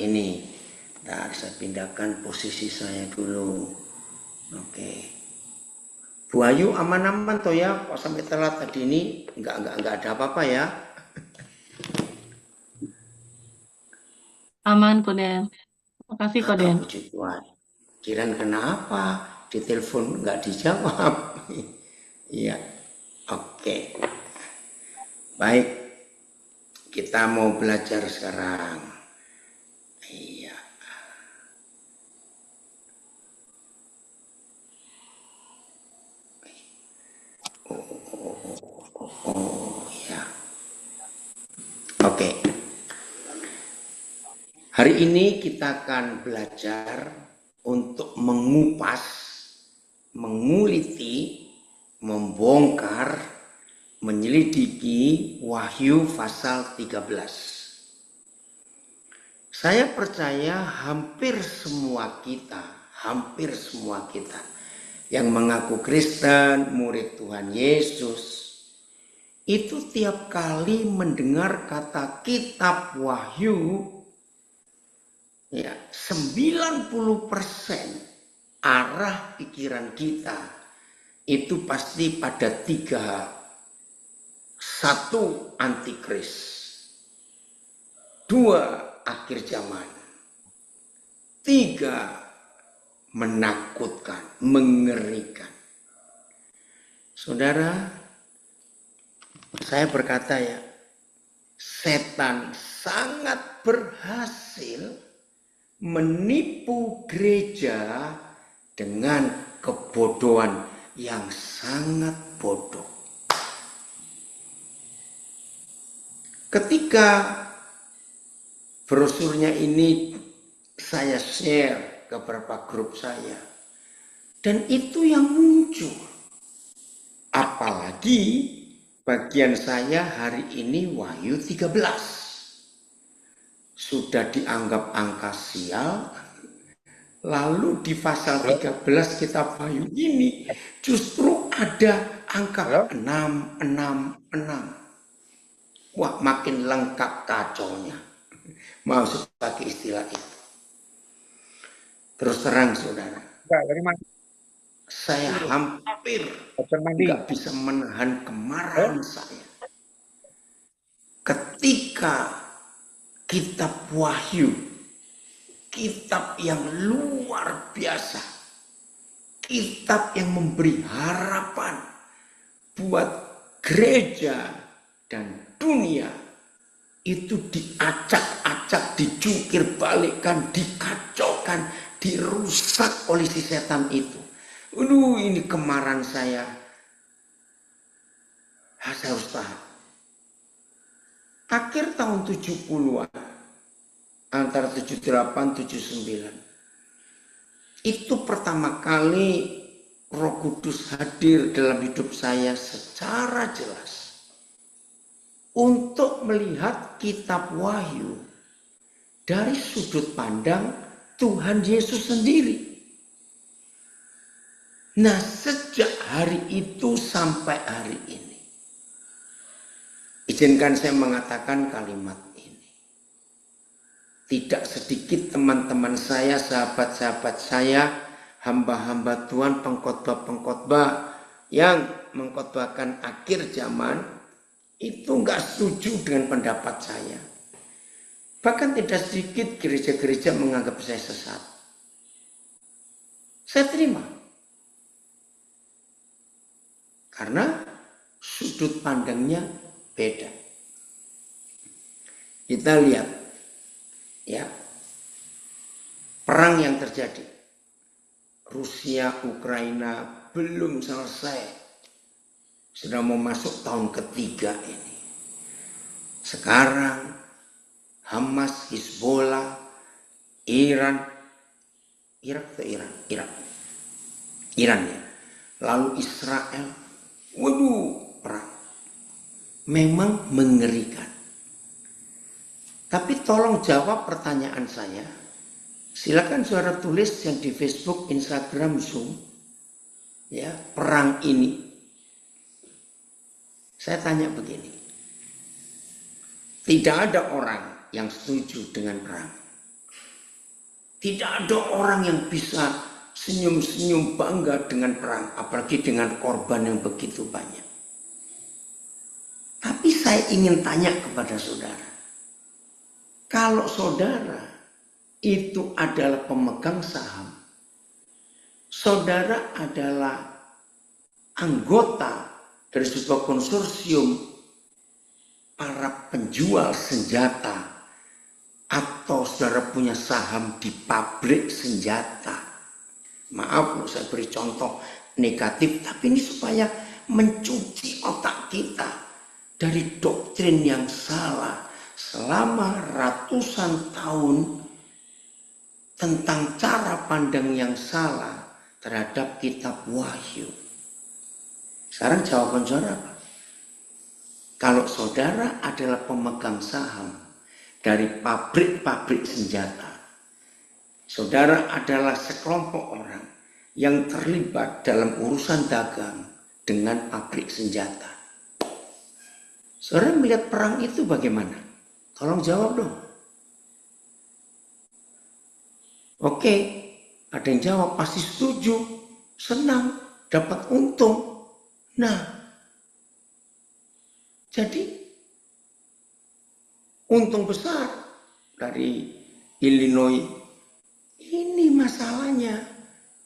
ini. Ntar saya pindahkan posisi saya dulu. Oke. Bu Ayu aman-aman toh ya, kok sampai telat tadi ini nggak ada apa-apa ya? Aman, Koden. Makasih, Koden. Puji Tuhan. Kirain kenapa? Ditelepon nggak dijawab. Iya. Oke. Baik. Kita mau belajar sekarang. Iya. Oh ya. Oke. Hari ini kita akan belajar untuk mengupas, menguliti, membongkar, menyelidiki Wahyu pasal 13. Saya percaya hampir semua kita yang mengaku Kristen, murid Tuhan Yesus, itu tiap kali mendengar kata kitab Wahyu, ya 90% arah pikiran kita itu pasti pada 3. 1. Antikris, 2. Akhir zaman, 3. Menakutkan, mengerikan. Saudara, saya berkata ya, setan sangat berhasil menipu gereja dengan kebodohan yang sangat bodoh. Ketika brosurnya ini saya share ke beberapa grup saya, dan itu yang muncul. Apalagi bagian saya hari ini Wahyu 13. Sudah dianggap angka sial. Lalu di pasal 13 kitab Wahyu ini justru ada angka 666. Wah, makin lengkap kacaunya. Mau pakai istilah itu. Terus terang saudara, saya hampir nggak bisa menahan kemarahan saya ketika kitab Wahyu, kitab yang luar biasa, kitab yang memberi harapan buat gereja dan dunia, itu diacak-acak, dicungkir balikkan, dikacaukan, dirusak oleh si setan itu. Ini kemarahan saya harus tahan. Akhir tahun 70-an, antara 78-79, itu pertama kali Roh Kudus hadir dalam hidup saya secara jelas untuk melihat kitab Wahyu dari sudut pandang Tuhan Yesus sendiri. Nah, sejak hari itu sampai hari ini, izinkan saya mengatakan kalimat ini. Tidak sedikit teman-teman saya, sahabat-sahabat saya, hamba-hamba Tuhan, pengkhotbah-pengkhotbah yang mengkhotbahkan akhir zaman, itu enggak setuju dengan pendapat saya. Bahkan tidak sedikit gereja-gereja menganggap saya sesat. Saya terima. Karena sudut pandangnya beda. Kita lihat ya, perang yang terjadi Rusia Ukraina belum selesai, sudah mau masuk tahun ketiga ini. Sekarang Hamas, Hizbollah, Iran ya, lalu Israel. Perang memang mengerikan. Tapi tolong jawab pertanyaan saya. Silakan saudara tulis yang di Facebook, Instagram, Zoom. Ya, perang ini. Saya tanya begini. Tidak ada orang yang setuju dengan perang. Tidak ada orang yang bisa senyum-senyum bangga dengan perang, apalagi dengan korban yang begitu banyak. Tapi saya ingin tanya kepada saudara, kalau saudara itu adalah pemegang saham, saudara adalah anggota dari sebuah konsorsium para penjual senjata, atau saudara punya saham di pabrik senjata. Maaf kalau saya beri contoh negatif, tapi ini supaya mencuci otak kita dari doktrin yang salah selama ratusan tahun tentang cara pandang yang salah terhadap kitab Wahyu. Sekarang jawaban saudara apa? Kalau saudara adalah pemegang saham dari pabrik-pabrik senjata, saudara adalah sekelompok orang yang terlibat dalam urusan dagang dengan pabrik senjata. Saudara melihat perang itu bagaimana? Tolong jawab dong. Oke, ada yang jawab pasti setuju, senang, dapat untung. Nah, jadi untung besar dari Illinois. Ini masalahnya.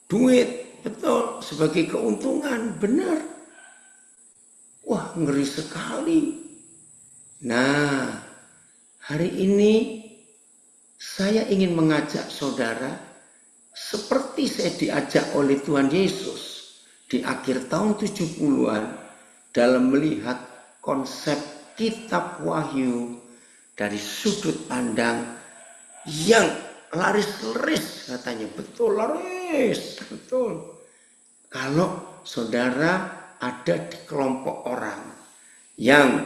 Duit, betul, sebagai keuntungan, benar. Wah, ngeri sekali. Nah, hari ini saya ingin mengajak saudara seperti saya diajak oleh Tuhan Yesus di akhir tahun 70-an dalam melihat konsep kitab Wahyu dari sudut pandang yang laris-laris, katanya. Betul, laris, betul. Kalau saudara ada di kelompok orang yang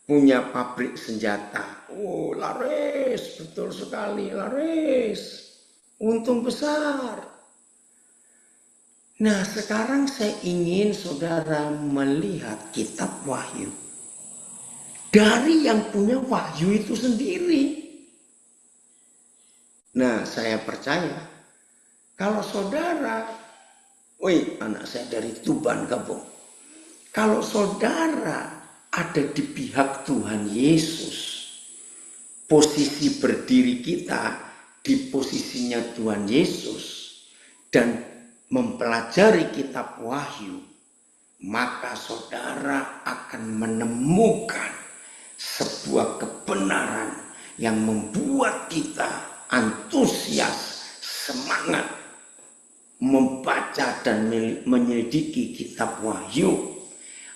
punya pabrik senjata, oh laris, betul sekali, laris, untung besar. Nah, sekarang saya ingin saudara melihat kitab Wahyu dari yang punya Wahyu itu sendiri. Nah, saya percaya kalau saudara, anak saya dari Tuban Kampung, kalau saudara ada di pihak Tuhan Yesus, posisi berdiri kita di posisinya Tuhan Yesus, dan mempelajari kitab Wahyu, maka saudara akan menemukan sebuah kebenaran yang membuat kita antusias, semangat membaca dan menyelidiki kitab Wahyu.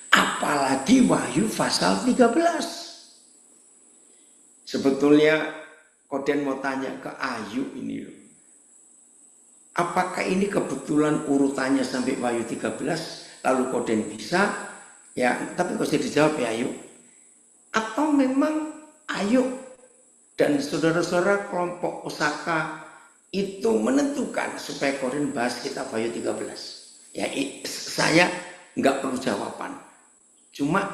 Apalagi Wahyu pasal 13. Sebetulnya Koden mau tanya ke Ayu ini loh. Apakah ini kebetulan urutannya sampai Wahyu 13 lalu Koden bisa? Ya, tapi kok usah dijawab ya Ayu. Atau memang Ayu dan saudara-saudara kelompok Osaka itu menentukan supaya Koden bahas kitab Wahyu 13. Ya, saya nggak perlu jawaban. Cuma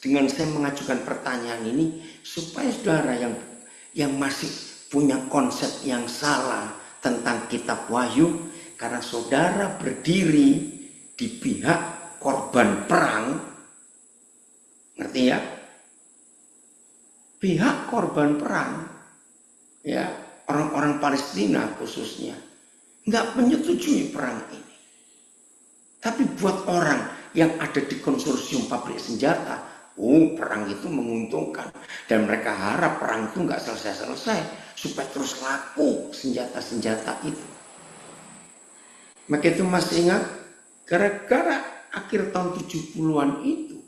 dengan saya mengajukan pertanyaan ini supaya saudara yang masih punya konsep yang salah tentang kitab Wahyu, karena saudara berdiri di pihak korban perang, ngerti ya? Pihak korban perang, ya, orang-orang Palestina khususnya nggak menyetujui perang ini. Tapi buat orang yang ada di konsorsium pabrik senjata, perang itu menguntungkan, dan mereka harap perang itu nggak selesai-selesai supaya terus laku senjata-senjata itu. Maka itu masih ingat, gara-gara akhir tahun 70-an itu,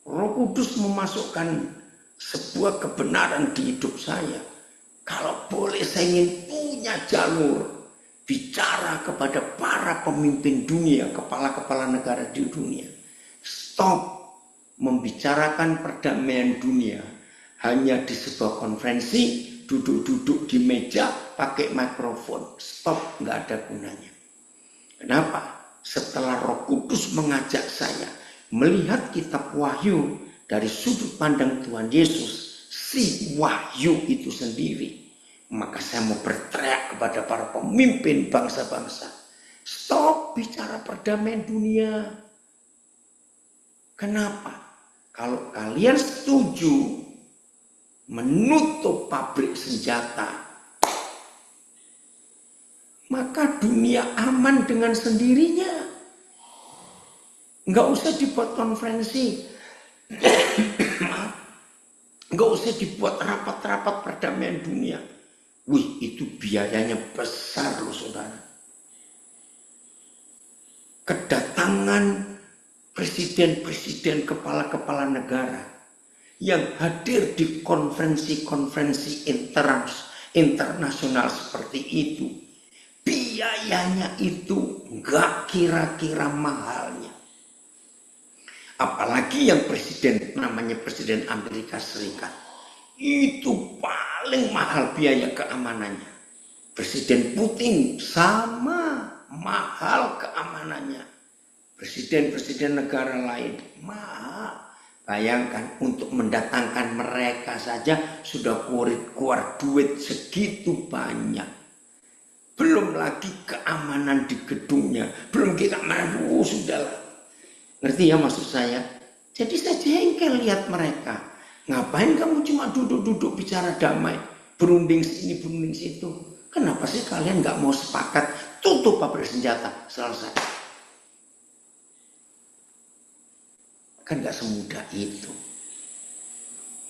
Roh Kudus memasukkan sebuah kebenaran di hidup saya. Kalau boleh saya ingin punya jalur bicara kepada para pemimpin dunia, kepala-kepala negara di dunia. Stop membicarakan perdamaian dunia hanya di sebuah konferensi, duduk-duduk di meja pakai mikrofon. Stop, nggak ada gunanya. Kenapa? Setelah Roh Kudus mengajak saya melihat kitab Wahyu dari sudut pandang Tuhan Yesus, si Wahyu itu sendiri, Maka saya mau berteriak kepada para pemimpin bangsa-bangsa. Stop bicara perdamaian dunia. Kenapa? Kalau kalian setuju menutup pabrik senjata, maka dunia aman dengan sendirinya. Nggak usah dibuat konferensi. Nggak usah dibuat rapat-rapat perdamaian dunia. Wih, itu biayanya besar loh saudara. Kedatangan presiden-presiden, kepala-kepala negara yang hadir di konferensi-konferensi internasional seperti itu, biayanya itu nggak kira-kira mahalnya. Apalagi yang presiden, namanya Presiden Amerika Serikat, itu paling mahal biaya keamanannya. Presiden Putin sama mahal keamanannya. Presiden-presiden negara lain mahal. Bayangkan untuk mendatangkan mereka saja sudah keluar duit segitu banyak. Belum lagi keamanan di gedungnya, belum kita sudahlah. Ngerti ya maksud saya? Jadi saya jengkel lihat mereka. Ngapain kamu cuma duduk-duduk bicara damai, berunding sini berunding situ? Kenapa sih kalian nggak mau sepakat tutup pabrik senjata, selesai? Kan nggak semudah itu.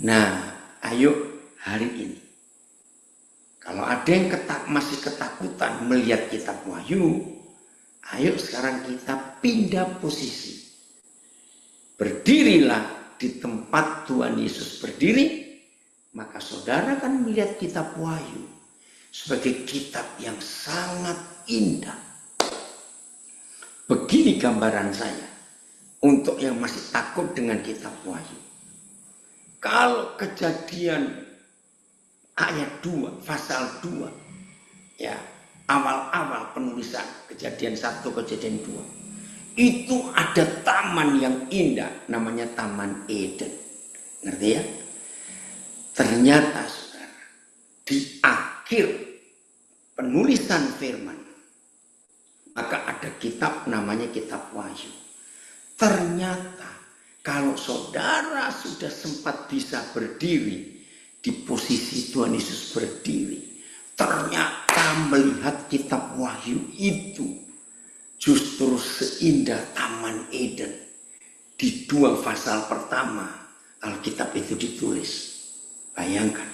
Nah, ayo hari ini, kalau ada yang masih ketakutan melihat kitab Wahyu, ayo sekarang kita pindah posisi. Berdirilah di tempat Tuhan Yesus berdiri, maka saudara akan melihat kitab Wahyu sebagai kitab yang sangat indah. Begini gambaran saya untuk yang masih takut dengan kitab Wahyu. Kalau Kejadian ayat 2, pasal 2, ya, awal-awal penulisan Kejadian 1, Kejadian 2, itu ada taman yang indah, namanya Taman Eden. Ngerti ya? Ternyata saudara, di akhir penulisan firman, maka ada kitab namanya kitab Wahyu. Ternyata kalau saudara sudah sempat bisa berdiri di posisi Tuhan Yesus berdiri, ternyata melihat kitab Wahyu itu justru seindah Taman Eden. Di 2 pasal pertama Alkitab itu ditulis. Bayangkan.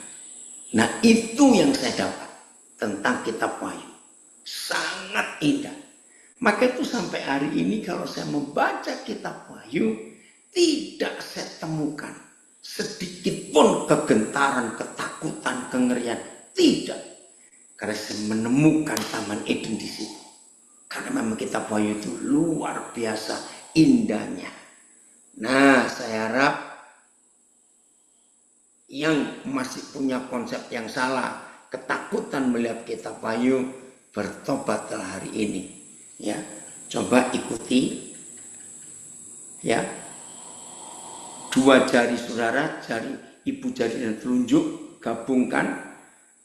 Nah, itu yang saya dapat tentang kitab Wahyu. Sangat indah. Maka itu sampai hari ini kalau saya membaca kitab Wahyu, tidak saya temukan sedikit pun kegentaran, ketakutan, kengerian. Tidak. Karena saya menemukan Taman Eden di situ. Karena memang kitab Wahyu itu luar biasa indahnya. Nah, saya harap yang masih punya konsep yang salah, ketakutan melihat kitab Wahyu, bertobatlah hari ini. Ya, coba ikuti. Ya, 2 jari saudara, jari ibu jari dan telunjuk gabungkan.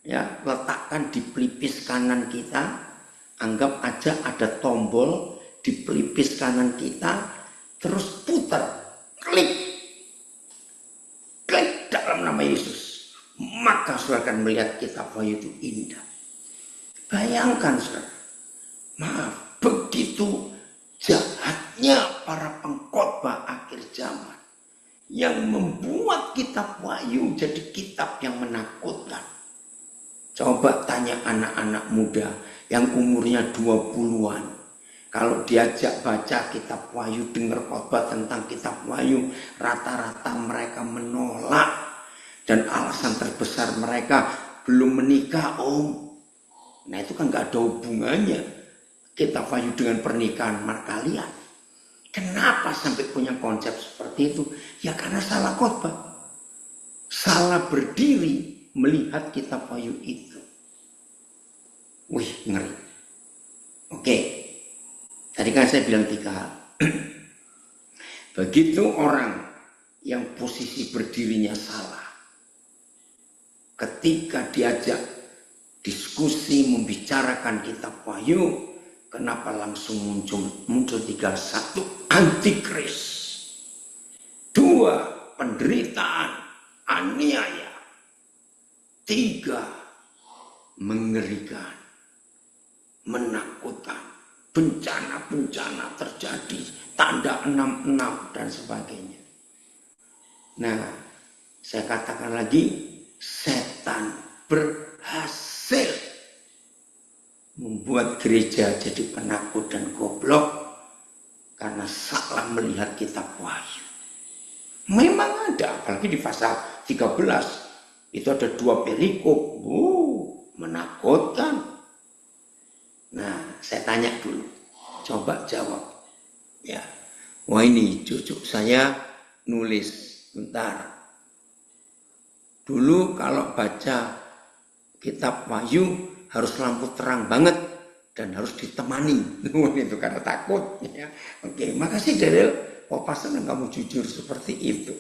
Ya, letakkan di pelipis kanan kita. Anggap aja ada tombol di pelipis kanan kita, terus putar, klik dalam nama Yesus. Maka saudara akan melihat kitab Wahyu itu indah. Bayangkan saudara, maaf, begitu jahatnya para pengkhotbah akhir zaman yang membuat kitab Wahyu jadi kitab yang menakutkan. Coba tanya anak-anak muda yang umurnya 20-an. Kalau diajak baca kitab Wahyu, dengar khotbah tentang kitab Wahyu, rata-rata mereka menolak. Dan alasan terbesar mereka belum menikah, om. Nah, itu kan gak ada hubungannya kitab Wahyu dengan pernikahan kalian. Kenapa sampai punya konsep seperti itu? Ya karena salah khotbah. Salah berdiri melihat kitab Wahyu itu. Wih, ngeri. Oke. Tadi kan saya bilang 3 hal. Begitu orang yang posisi berdirinya salah, ketika diajak berdiskusi, membicarakan kitab Wahyu, kenapa langsung muncul tinggal satu, antikris, dua, penderitaan, aniaya, tiga, mengerikan, menakutkan, bencana-bencana terjadi, tanda 66 dan sebagainya. Nah, saya katakan lagi, setan berhasil membuat gereja jadi penakut dan goblok karena salah melihat kitab Wahyu. Memang ada, apalagi di pasal 13 itu ada 2 perikop, menakutkan. Nah, saya tanya dulu, coba jawab. Ya, wah ini cucu saya nulis, bentar. Dulu kalau baca kitab Wahyu harus lampu terang banget dan harus ditemani. Itu karena takut. Ya. Oke, makasih Daryl. Papa senang kamu jujur seperti itu.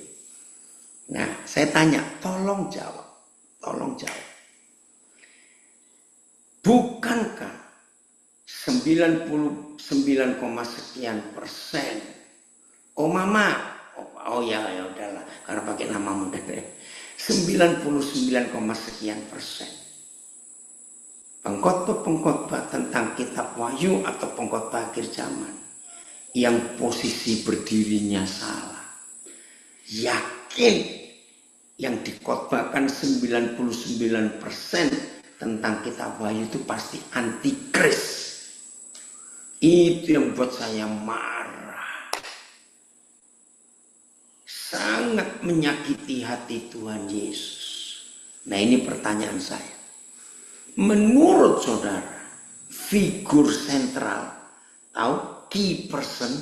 Nah, saya tanya, tolong jawab. Tolong jawab. Bukankah 99, sekian persen? Oh mama, oh ya udahlah, karena pakai namamu deh. 99, sekian persen. Pengkhotbah tentang kitab Wahyu atau pengkhotbah akhir zaman yang posisi berdirinya salah, yakin yang dikhotbahkan 99% tentang kitab Wahyu itu pasti antikris. Itu yang buat saya marah, sangat menyakiti hati Tuhan Yesus. Nah, ini pertanyaan saya. Menurut saudara, figur sentral, tahu, key person,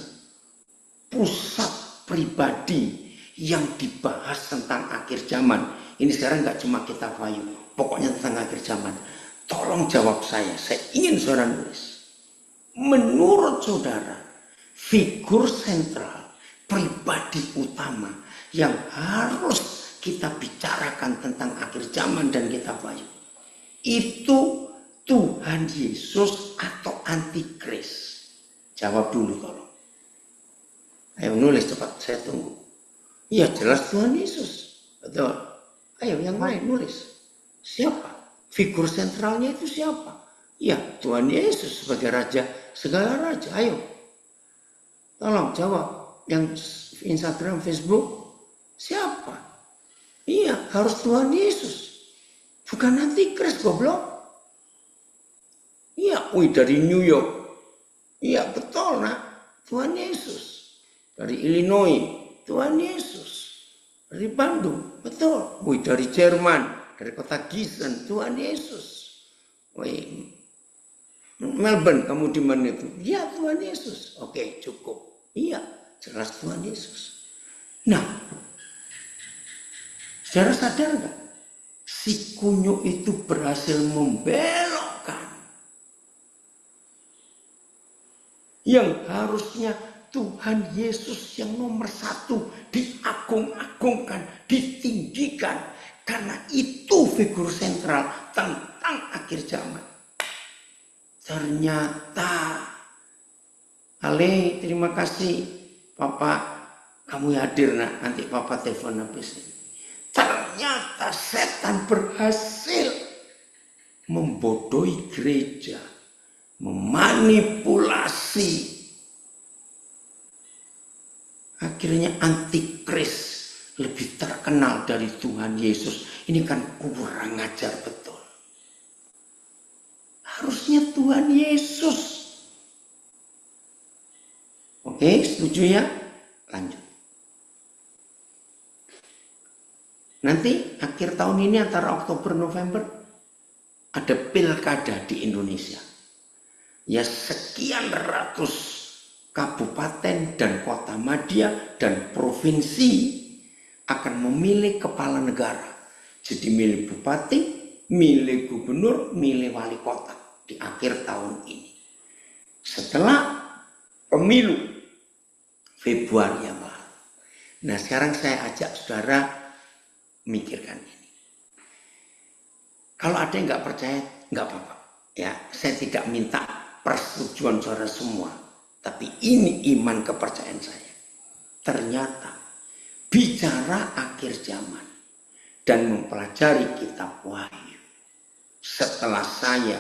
pusat pribadi yang dibahas tentang akhir zaman. Ini sekarang nggak cuma kitab Wahyu, pokoknya tentang akhir zaman. Tolong jawab saya ingin saudara nulis. Menurut saudara, figur sentral, pribadi utama yang harus kita bicarakan tentang akhir zaman dan kitab Wahyu, itu Tuhan Yesus atau antikris? Jawab dulu tolong. Ayo nulis cepat, saya tunggu. Iya jelas Tuhan Yesus. Betul. Ayo yang lain nulis. Siapa? Figur sentralnya itu siapa? Ya Tuhan Yesus sebagai Raja segala raja. Ayo. Tolong jawab. Yang Instagram, Facebook. Siapa? Iya harus Tuhan Yesus. Bukan antikris goblok. Iya, dari New York. Iya betul nak. Tuhan Yesus. Dari Illinois. Tuhan Yesus. Dari Bandung. Betul. Dari Jerman. Dari kota Gießen. Tuhan Yesus. Melbourne, kamu di mana itu? Iya Tuhan Yesus. Oke, cukup. Iya, jelas Tuhan Yesus. Nah, saudara sadar nggak? Si kunyuk itu berhasil membelokkan yang harusnya Tuhan Yesus yang nomor 1 diagung-agungkan, ditinggikan, karena itu figur sentral tentang akhir zaman. Ternyata, Ale, terima kasih, Papa, kamu hadir nak, nanti Papa telepon habis ini. Ternyata setan berhasil membodohi gereja, memanipulasi. Akhirnya antikris lebih terkenal dari Tuhan Yesus. Ini kan kurang ajar betul. Harusnya Tuhan Yesus. Oke, setuju ya? Lanjut. Nanti akhir tahun ini antara Oktober November ada pilkada di Indonesia. Ya sekian ratus kabupaten dan kota madya dan provinsi akan memilih kepala negara. Jadi milih bupati, milih gubernur, milih wali kota di akhir tahun ini. Setelah pemilu Februari yang lalu. Nah sekarang saya ajak saudara mikirkan ini. Kalau ada yang nggak percaya, nggak apa-apa. Ya, saya tidak minta persetujuan saudara semua, tapi ini iman kepercayaan saya. Ternyata bicara akhir zaman dan mempelajari kitab Wahyu, setelah saya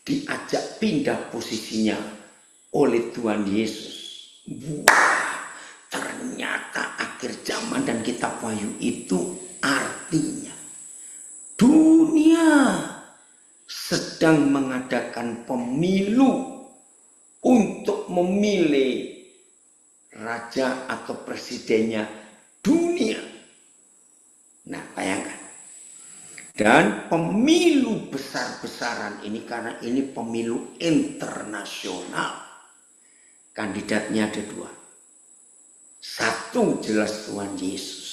diajak pindah posisinya oleh Tuhan Yesus, wah, ternyata akhir zaman dan kitab Wahyu itu artinya dunia sedang mengadakan pemilu untuk memilih raja atau presidennya dunia. Nah, bayangkan. Dan pemilu besar-besaran ini, karena ini pemilu internasional, kandidatnya ada dua. Satu jelas Tuhan Yesus.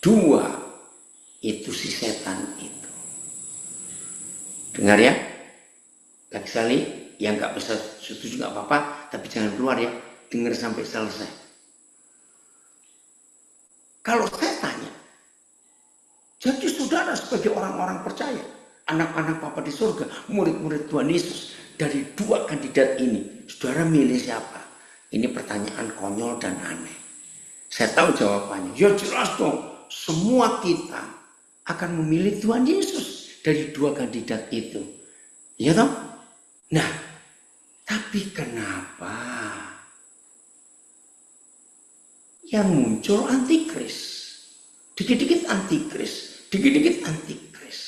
Dua itu si setan itu. Dengar ya, lagi sekali, yang nggak bisa setuju nggak apa-apa, tapi jangan keluar ya, dengar sampai selesai. Kalau saya tanya, jadi saudara sebagai orang-orang percaya, anak-anak Bapa di surga, murid-murid Tuhan Yesus, dari dua kandidat ini, saudara milih siapa? Ini pertanyaan konyol dan aneh. Saya tahu jawabannya, ya jelas dong, semua kita akan memilih Tuhan Yesus dari dua kandidat itu. Ya toh? Nah, tapi kenapa yang muncul antikris? Dikit-dikit antikris, dikit-dikit antikris.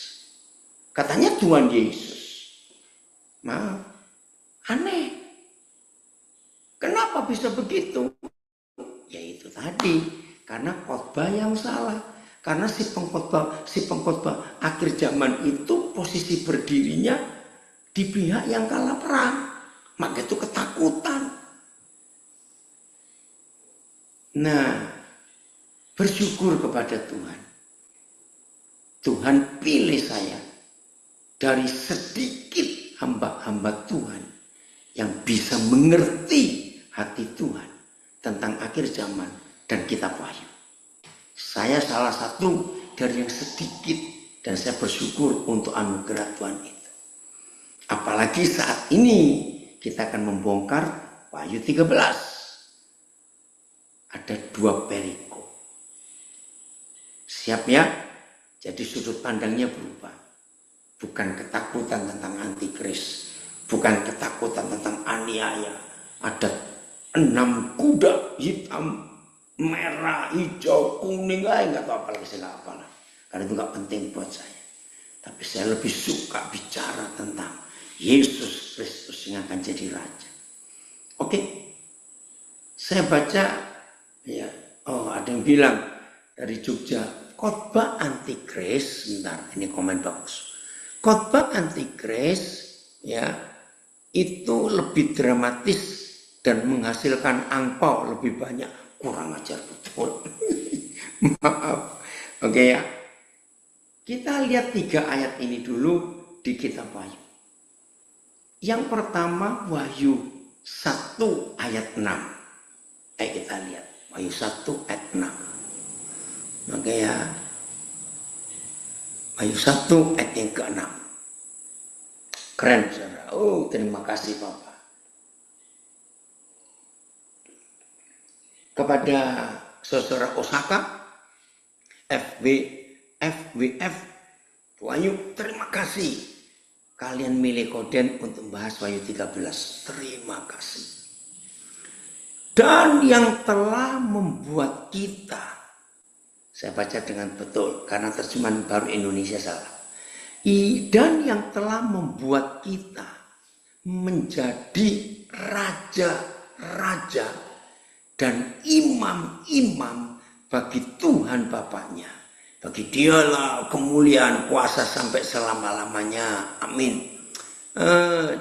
Katanya Tuhan Yesus. Maaf, aneh. Kenapa bisa begitu? Ya itu tadi, karena khotbah yang salah. Karena si pengkhotbah akhir zaman itu posisi berdirinya di pihak yang kalah perang. Maka itu ketakutan. Nah, bersyukur kepada Tuhan. Tuhan pilih saya dari sedikit hamba-hamba Tuhan yang bisa mengerti hati Tuhan tentang akhir zaman dan kitab Wahyu. Saya salah satu dari yang sedikit dan saya bersyukur untuk anugerah Tuhan itu. Apalagi saat ini kita akan membongkar Wahyu 13. Ada dua perikop. Siap ya? Jadi sudut pandangnya berubah. Bukan ketakutan tentang antikris. Bukan ketakutan tentang aniaya. Ada 6 kuda hitam, merah, hijau, kuning, nggak tahu apa lagi, saya nggak apalah. Karena itu nggak penting buat saya. Tapi saya lebih suka bicara tentang Yesus Kristus yang akan jadi Raja. Oke, saya baca ya. Oh, ada yang bilang dari Jogja, khotbah antikris. Bentar, ini komen bagus. Khotbah antikris ya itu lebih dramatis dan menghasilkan angpau lebih banyak. Kurang ajar betul. Maaf. Oke ya. Kita lihat 3 ayat ini dulu di kitab Wahyu. Yang pertama Wahyu 1 ayat 6. Ayo kita lihat. Wahyu 1 ayat 6. Oke ya. Wahyu 1 ayat yang ke-6. Keren saudara. Oh, terima kasih Bapak. Kepada saudara Osaka, FWF, Wahyu, terima kasih. Kalian milih Koden untuk membahas Wahyu 13. Terima kasih. Dan yang telah membuat kita, saya baca dengan betul karena terjemahan baru Indonesia salah. Dan yang telah membuat kita menjadi raja-raja dan imam-imam bagi Tuhan Bapaknya. Bagi dialah kemuliaan kuasa sampai selama-lamanya. Amin.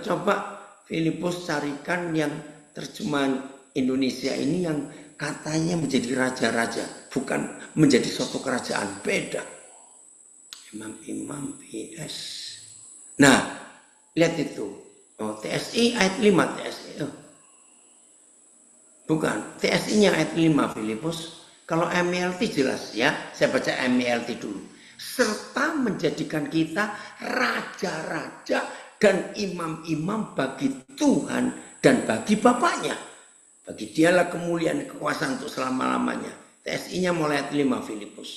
Coba Filipus carikan yang terjemahan Indonesia ini yang katanya menjadi raja-raja. Bukan menjadi suatu kerajaan. Beda. Imam-imam BS. Nah, lihat itu. Oh, TSI ayat 5 TSI. Oh. Bukan, TSI-nya ayat 5 Filipus. Kalau MELT jelas ya, saya baca MELT dulu. serta menjadikan kita raja-raja dan imam-imam bagi Tuhan dan bagi Bapaknya. Bagi dialah kemuliaan kekuasaan untuk selama-lamanya. TSI-nya mulai ayat 5 Filipus.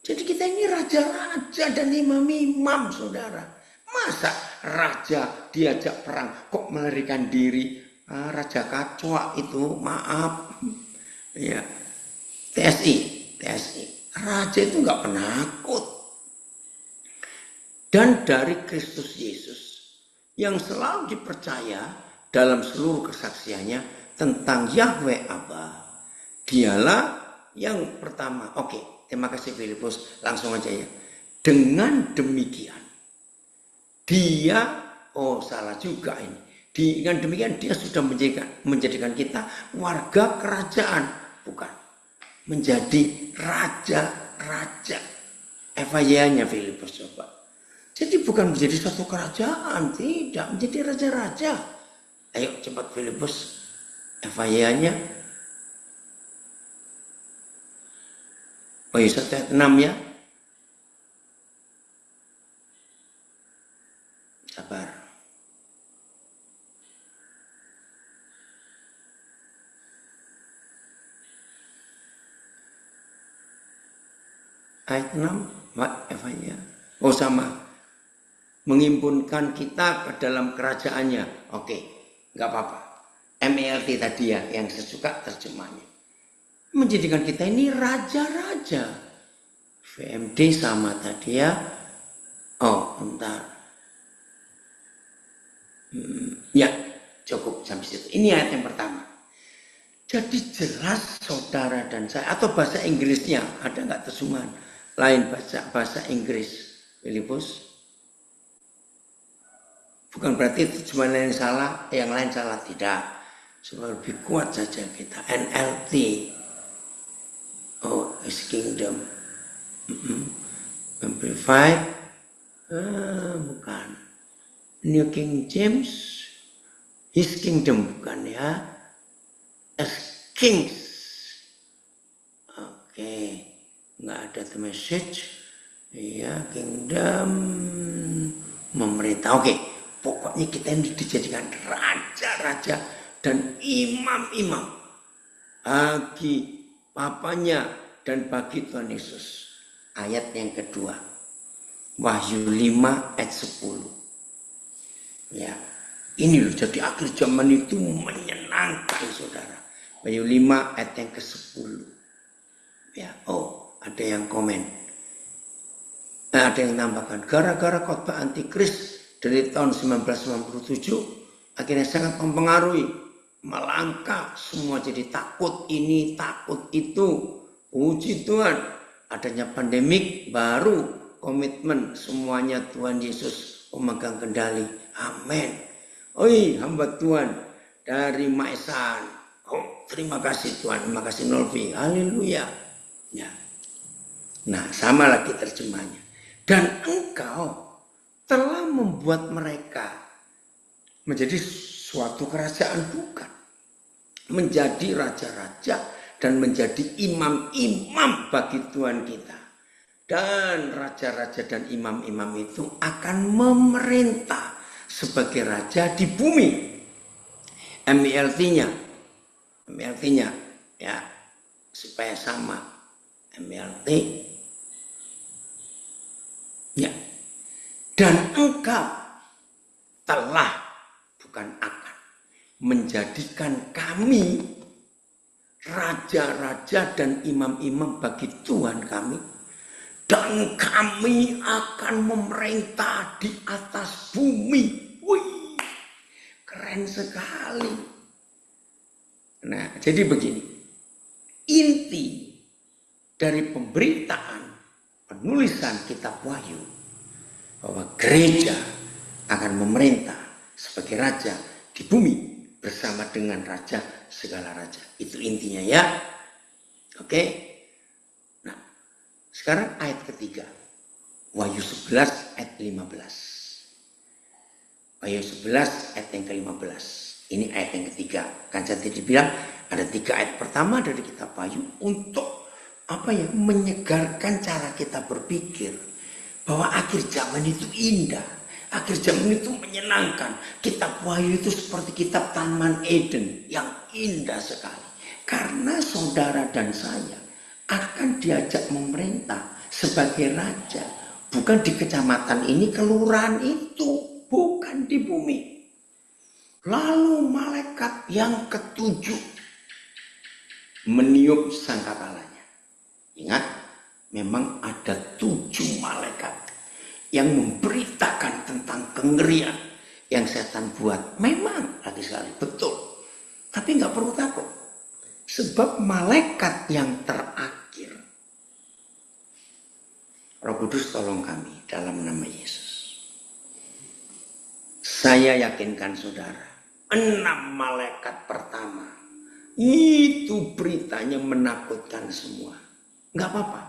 Jadi kita ini raja-raja dan imam-imam, saudara. Masa raja diajak perang kok melarikan diri? Raja kacwa itu, maaf. Ya, TSI. Raja itu nggak penakut. Dan dari Kristus Yesus yang selalu dipercaya dalam seluruh kesaksiannya tentang Yahweh Allah, dialah yang pertama. Oke, terima kasih Filipus, langsung aja ya. Dengan demikian dia, salah juga ini. Dengan demikian dia sudah menjadikan kita warga kerajaan, bukan menjadi raja-raja. FYI-nya Filipus coba. Jadi bukan menjadi suatu kerajaan, tidak, menjadi raja-raja. Ayo cepat Filipus, FYI-nya. Ayat 1 ayat 6 ya. Sabar. Ayat 6, FYI-nya. Oh sama. Menghimpunkan kita ke dalam kerajaannya. Oke, nggak apa-apa. MELT tadi ya, yang saya suka terjemahnya. Menjadikan kita ini raja-raja. VMD sama tadi ya. Oh, bentar. Ya, cukup sampai situ. Ini ayat yang pertama. Jadi jelas saudara dan saya, atau bahasa Inggrisnya, ada nggak terjemahan lain bahasa Inggris, Filipus? Bukan berarti terjemahan yang salah, yang lain salah, tidak. Supaya lebih kuat saja kita. NLT. Oh, His Kingdom. Amplified. Bukan. New King James. His Kingdom, bukan ya. As Kings. Oke. Nggak ada the message. Iya, Kingdom. Memerintah. Oke. Pokoknya kita ini dijadikan raja-raja dan imam-imam bagi Bapaknya dan bagi Tuhan Yesus. Ayat yang kedua. Wahyu 5 ayat 10. Ya. Ini loh, jadi akhir zaman itu menyenangkan saudara. Wahyu 5 ayat yang ke-10. Ya, ada yang komen. Ada yang tambahkan. Gara-gara khotbah antikris dari tahun 1997 akhirnya sangat mempengaruhi, melangkah, semua jadi takut ini, takut itu. Puji Tuhan, adanya pandemik baru komitmen semuanya Tuhan Yesus memegang kendali. Amin. Oi, hamba Tuhan dari Maesan. Terima kasih Tuhan, terima kasih Nolvi. Haleluya. Ya. Nah, sama lagi terjemahnya. Dan engkau telah membuat mereka menjadi suatu kerajaan, bukan. Menjadi raja-raja dan menjadi imam-imam bagi Tuhan kita. Dan raja-raja dan imam-imam itu akan memerintah sebagai raja di bumi. MELT-nya ya, supaya sama. MELT ya. Dan engkau telah, bukan akan, menjadikan kami raja-raja dan imam-imam bagi Tuhan kami. Dan kami akan memerintah di atas bumi. Wih, keren sekali. Nah, jadi begini. Inti dari pemberitaan penulisan kitab Wahyu bahwa gereja akan memerintah sebagai raja di bumi bersama dengan raja segala raja. Itu intinya ya. Oke. Nah, sekarang ayat ketiga. Wahyu 11 ayat 15. Wahyu 11 ayat yang ke-15. Ini ayat yang ketiga. Kan saya tadi bilang ada 3 ayat pertama dari kitab Wahyu untuk menyegarkan cara kita berpikir bahwa akhir zaman itu indah, akhir zaman itu menyenangkan. Kitab Wahyu itu seperti kitab Taman Eden yang indah sekali. Karena saudara dan saya akan diajak memerintah sebagai raja, bukan di kecamatan ini, kelurahan itu, bukan di bumi. Lalu malaikat yang ketujuh meniup sangkakalanya. Ingat, memang ada 7 malaikat yang memberitakan tentang kengerian yang setan buat. Memang lagi sekali, betul. Tapi nggak perlu takut. Sebab malaikat yang terakhir, Roh Kudus tolong kami dalam nama Yesus. Saya yakinkan saudara, 6 malaikat pertama itu beritanya menakutkan semua. Nggak apa-apa.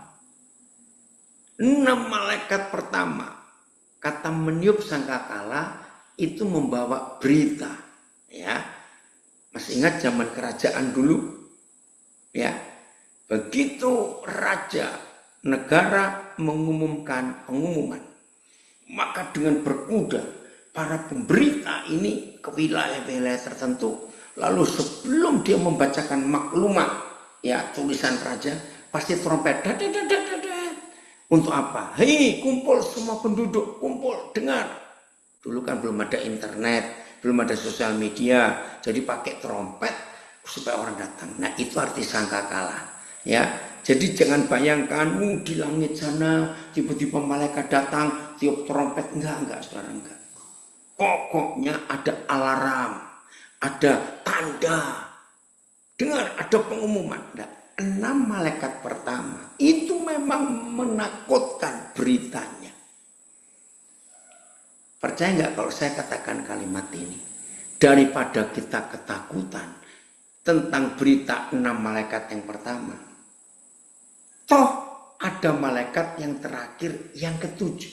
6 malaikat pertama, kata meniup sangkakala itu membawa berita. Ya, masih ingat zaman kerajaan dulu? Ya, begitu raja negara mengumumkan pengumuman, maka dengan berkuda para pemberita ini ke wilayah-wilayah tertentu. Lalu sebelum dia membacakan maklumat, ya tulisan raja, pasti trompet. Untuk apa? Hei, kumpul semua penduduk, kumpul, dengar. Dulu kan belum ada internet, belum ada sosial media, jadi pakai trompet supaya orang datang. Nah, itu arti sangkakala. Ya, jadi jangan bayangkan di langit sana tiba-tiba malaikat datang tiup trompet. Enggak, saudara, enggak. Pokoknya ada alarm, ada tanda. Dengar, ada pengumuman. Enggak. 6 malaikat pertama itu memang menakutkan beritanya. Percaya nggak kalau saya katakan kalimat ini? Daripada kita ketakutan tentang berita 6 malaikat yang pertama, toh ada malaikat yang terakhir, yang ketujuh.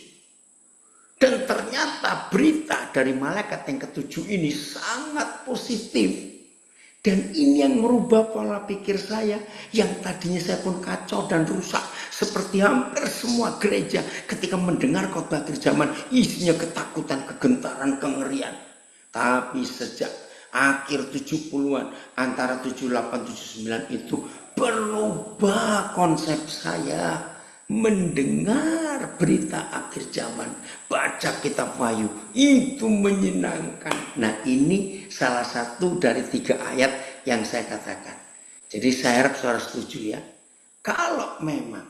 Dan ternyata berita dari malaikat yang ketujuh ini sangat positif. Dan ini yang merubah pola pikir saya, yang tadinya saya pun kacau dan rusak. Seperti hampir semua gereja ketika mendengar khotbah akhir zaman, isinya ketakutan, kegentaran, kengerian. Tapi sejak akhir 70-an, antara 78, 79 itu berubah konsep saya. Mendengar berita akhir zaman, baca kitab Wahyu, itu menyenangkan. Nah, ini salah satu dari 3 ayat yang saya katakan. Jadi saya harap saudara setuju ya. Kalau memang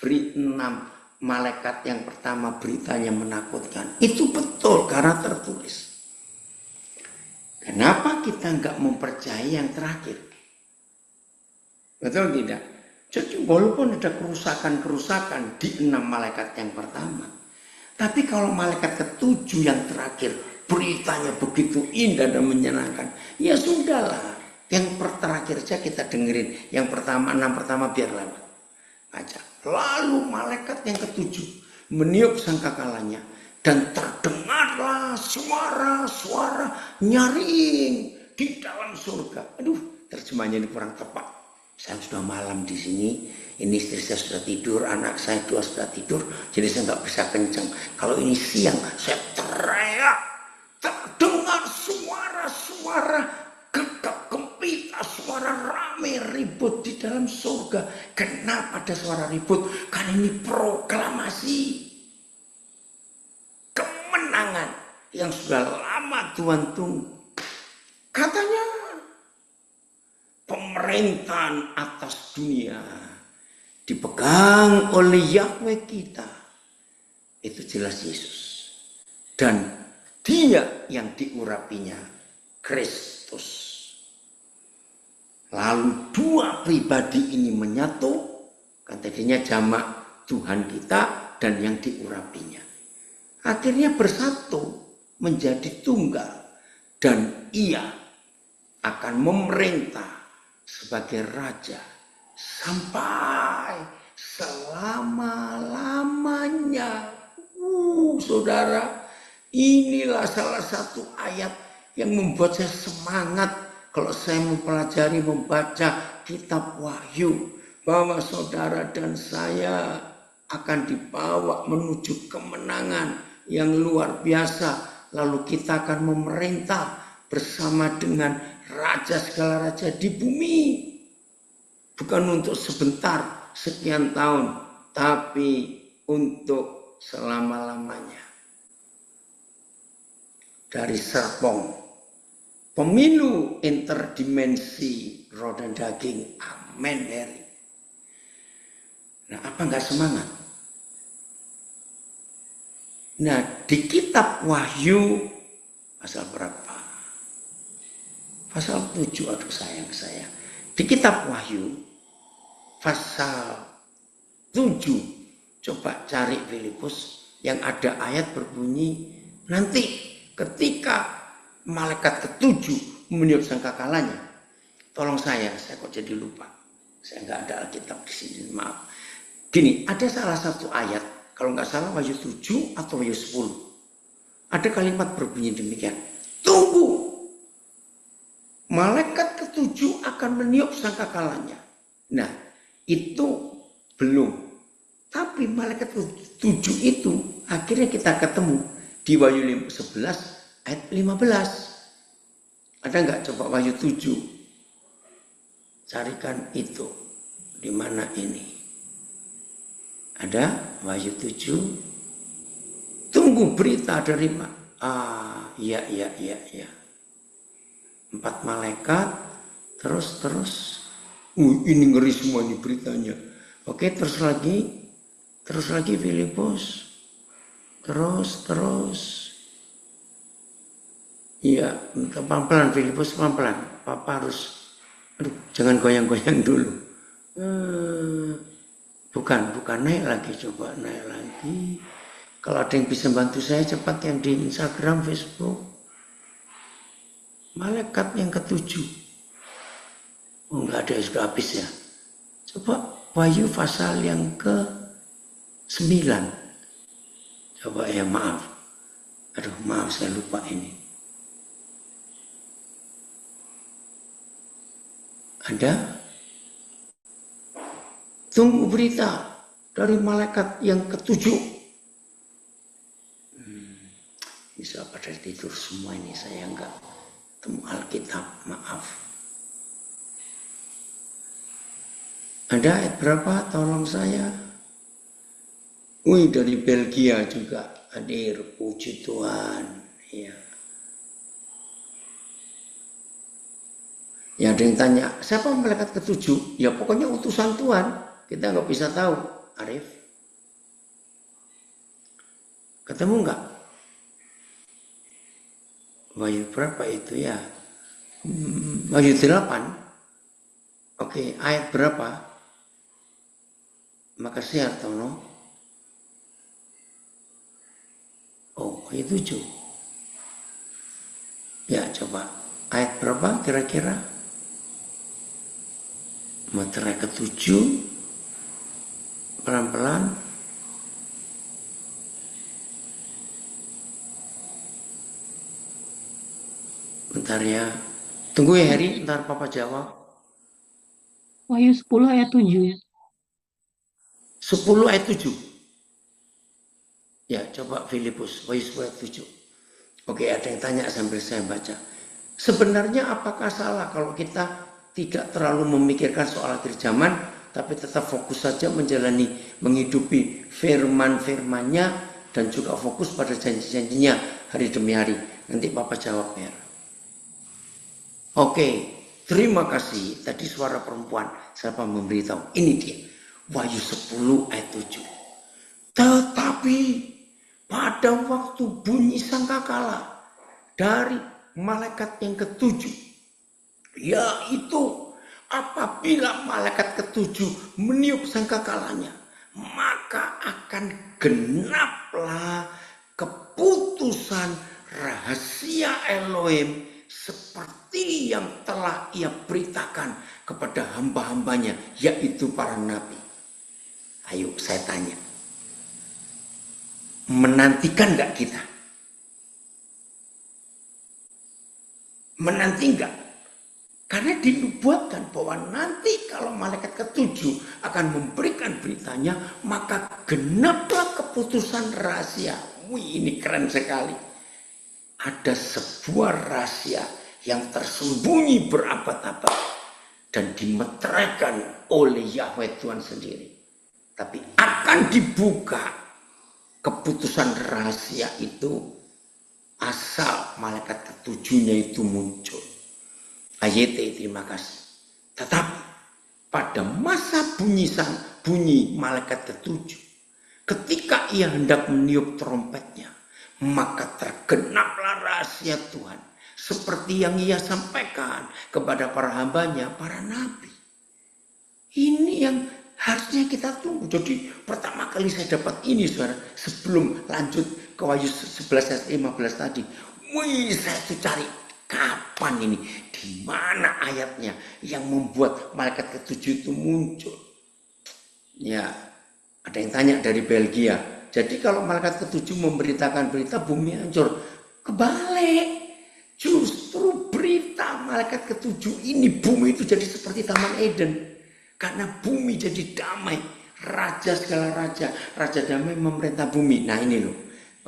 6 malaikat yang pertama beritanya menakutkan, itu betul karena tertulis. Kenapa kita nggak mempercayai yang terakhir? Betul tidak? Jadi walaupun ada kerusakan-kerusakan di 6 malaikat yang pertama, tapi kalau malaikat ketujuh yang terakhir beritanya begitu indah dan menyenangkan, ya sudahlah. Yang terakhir saja kita dengerin. Yang pertama, 6 pertama biar lewat aja. Lalu malaikat yang ketujuh meniup sangkakalanya dan terdengarlah suara-suara nyaring di dalam surga. Aduh, terjemahnya ini kurang tepat. Saya sudah malam di sini, ini istri saya sudah tidur, anak saya 2 sudah tidur, jadi saya nggak bisa kencang. Kalau ini siang, saya teriak, terdengar suara-suara gegap gempita, suara rame ribut di dalam surga. Kenapa ada suara ribut? Karena ini proklamasi kemenangan yang sudah lama Tuhan tunggu. Katanya pemerintahan atas dunia dipegang oleh Yahweh kita. Itu jelas Yesus. Dan dia yang diurapinya, Kristus. Lalu 2 pribadi ini menyatu, kan tadinya jamak Tuhan kita dan yang diurapinya. Akhirnya bersatu menjadi tunggal. Dan ia akan memerintah sebagai raja sampai selama-lamanya. Saudara, inilah salah satu ayat yang membuat saya semangat kalau saya mempelajari, membaca kitab Wahyu. bahwa saudara dan saya akan dibawa menuju kemenangan yang luar biasa. Lalu kita akan memerintah bersama dengan raja segala raja di bumi. Bukan untuk sebentar, sekian tahun, tapi untuk selama-lamanya. Dari Serpong, pemilu interdimensi roh dan daging. Amin, Mary. Nah, apa enggak semangat? Nah, di kitab Wahyu pasal berapa? Pasal 7, aduh sayang saya. Di kitab Wahyu pasal 7, coba cari Filipus yang ada ayat berbunyi, nanti ketika malaikat ketujuh meniup sangkakalanya. Tolong saya kok jadi lupa. Saya nggak ada Alkitab di sini, maaf. Gini, ada salah satu ayat, kalau nggak salah Wahyu 7 atau Wahyu 10. Ada kalimat berbunyi demikian. Tunggu, malaikat ketujuh akan meniup sangkakalanya. Nah, itu belum. Tapi malaikat ketujuh itu akhirnya kita ketemu di Wahyu 11 ayat 15. Ada nggak coba Wahyu 7? Carikan itu. Di mana ini? Ada Wahyu 7. Tunggu berita dari iya. 4 malaikat. Terus. Ini ngeri semua nih beritanya. Oke, terus lagi Filipus. Terus. Iya, pelan-pelan Filipus, pelan-pelan. Papa harus, jangan goyang-goyang dulu. Bukan naik lagi, coba naik lagi. Kalau ada yang bisa bantu saya cepat, yang di Instagram, Facebook. Malaikat yang ketujuh. Enggak ada, sudah habis ya. Coba Wahyu pasal yang ke-9. Coba ya, maaf. Maaf saya lupa ini. Ada? Tunggu berita dari malaikat yang ketujuh. Bisa pada tidur semua ini, saya enggak temu Alkitab, maaf. Ada ayat berapa? Tolong saya. Wih, dari Belgia juga hadir, puji Tuhan. Ya. Ya, ada yang tanya, siapa malaikat ketujuh? Ya pokoknya utusan Tuhan. Kita nggak bisa tahu, Arif. Ketemu nggak? Wahyu berapa itu ya? Wahyu 8. Oke, ayat berapa? Makasih Artono. Oh, Wahyu 7. Ya, coba. Ayat berapa kira-kira? Materai ke-7. Pelan-pelan. Bentar ya. Tunggu ya Heri, ntar Papa jawab. Wahyu 10 ayat 7. 10 ayat 7. Ya, coba Filipus, Wahyu 10 ayat 7. Oke, ada yang tanya sambil saya baca. Sebenarnya apakah salah kalau kita tidak terlalu memikirkan soal akhir zaman, tapi tetap fokus saja menghidupi firman-firmannya, dan juga fokus pada janji-janjinya hari demi hari. Nanti Papa jawab ya. Oke, terima kasih. Tadi suara perempuan, siapa memberitahu? Ini dia, Wahyu 10 ayat 7. Tetapi pada waktu bunyi sangkakala dari malaikat yang ketujuh, yaitu apabila malaikat ketujuh meniup sangkakalanya, maka akan genaplah keputusan rahasia Elohim seperti yang telah ia beritakan kepada hamba-hambanya, yaitu para nabi. Ayo saya tanya, menantikan gak kita? Menanti gak Karena dinubuatkan bahwa nanti kalau malaikat ketujuh akan memberikan beritanya, maka genaplah keputusan rahasia. Wih, ini keren sekali. Ada sebuah rahasia yang tersembunyi berabad-abad dan dimeteraikan oleh Yahweh Tuhan sendiri. Tapi akan dibuka keputusan rahasia itu asal malaikat ketujuhnya itu muncul. AYT, terima kasih. Tetapi pada masa bunyi malaikat ketujuh, ketika ia hendak meniup trompetnya, maka tergenaplah rahasia Tuhan seperti yang ia sampaikan kepada para hambanya, para nabi. Ini yang harusnya kita tunggu. Jadi pertama kali saya dapat ini, saudara, sebelum lanjut ke Wahyu 11 ayat 15 tadi. Wih, saya tuh cari kapan ini, di mana ayatnya yang membuat malaikat ketujuh itu muncul. Ya, ada yang tanya dari Belgia. Jadi kalau malaikat ketujuh memberitakan berita bumi hancur, kebalik. Justru berita malaikat ketujuh ini bumi itu jadi seperti Taman Eden. Karena bumi jadi damai. Raja segala raja, raja damai memerintah bumi. Nah ini loh.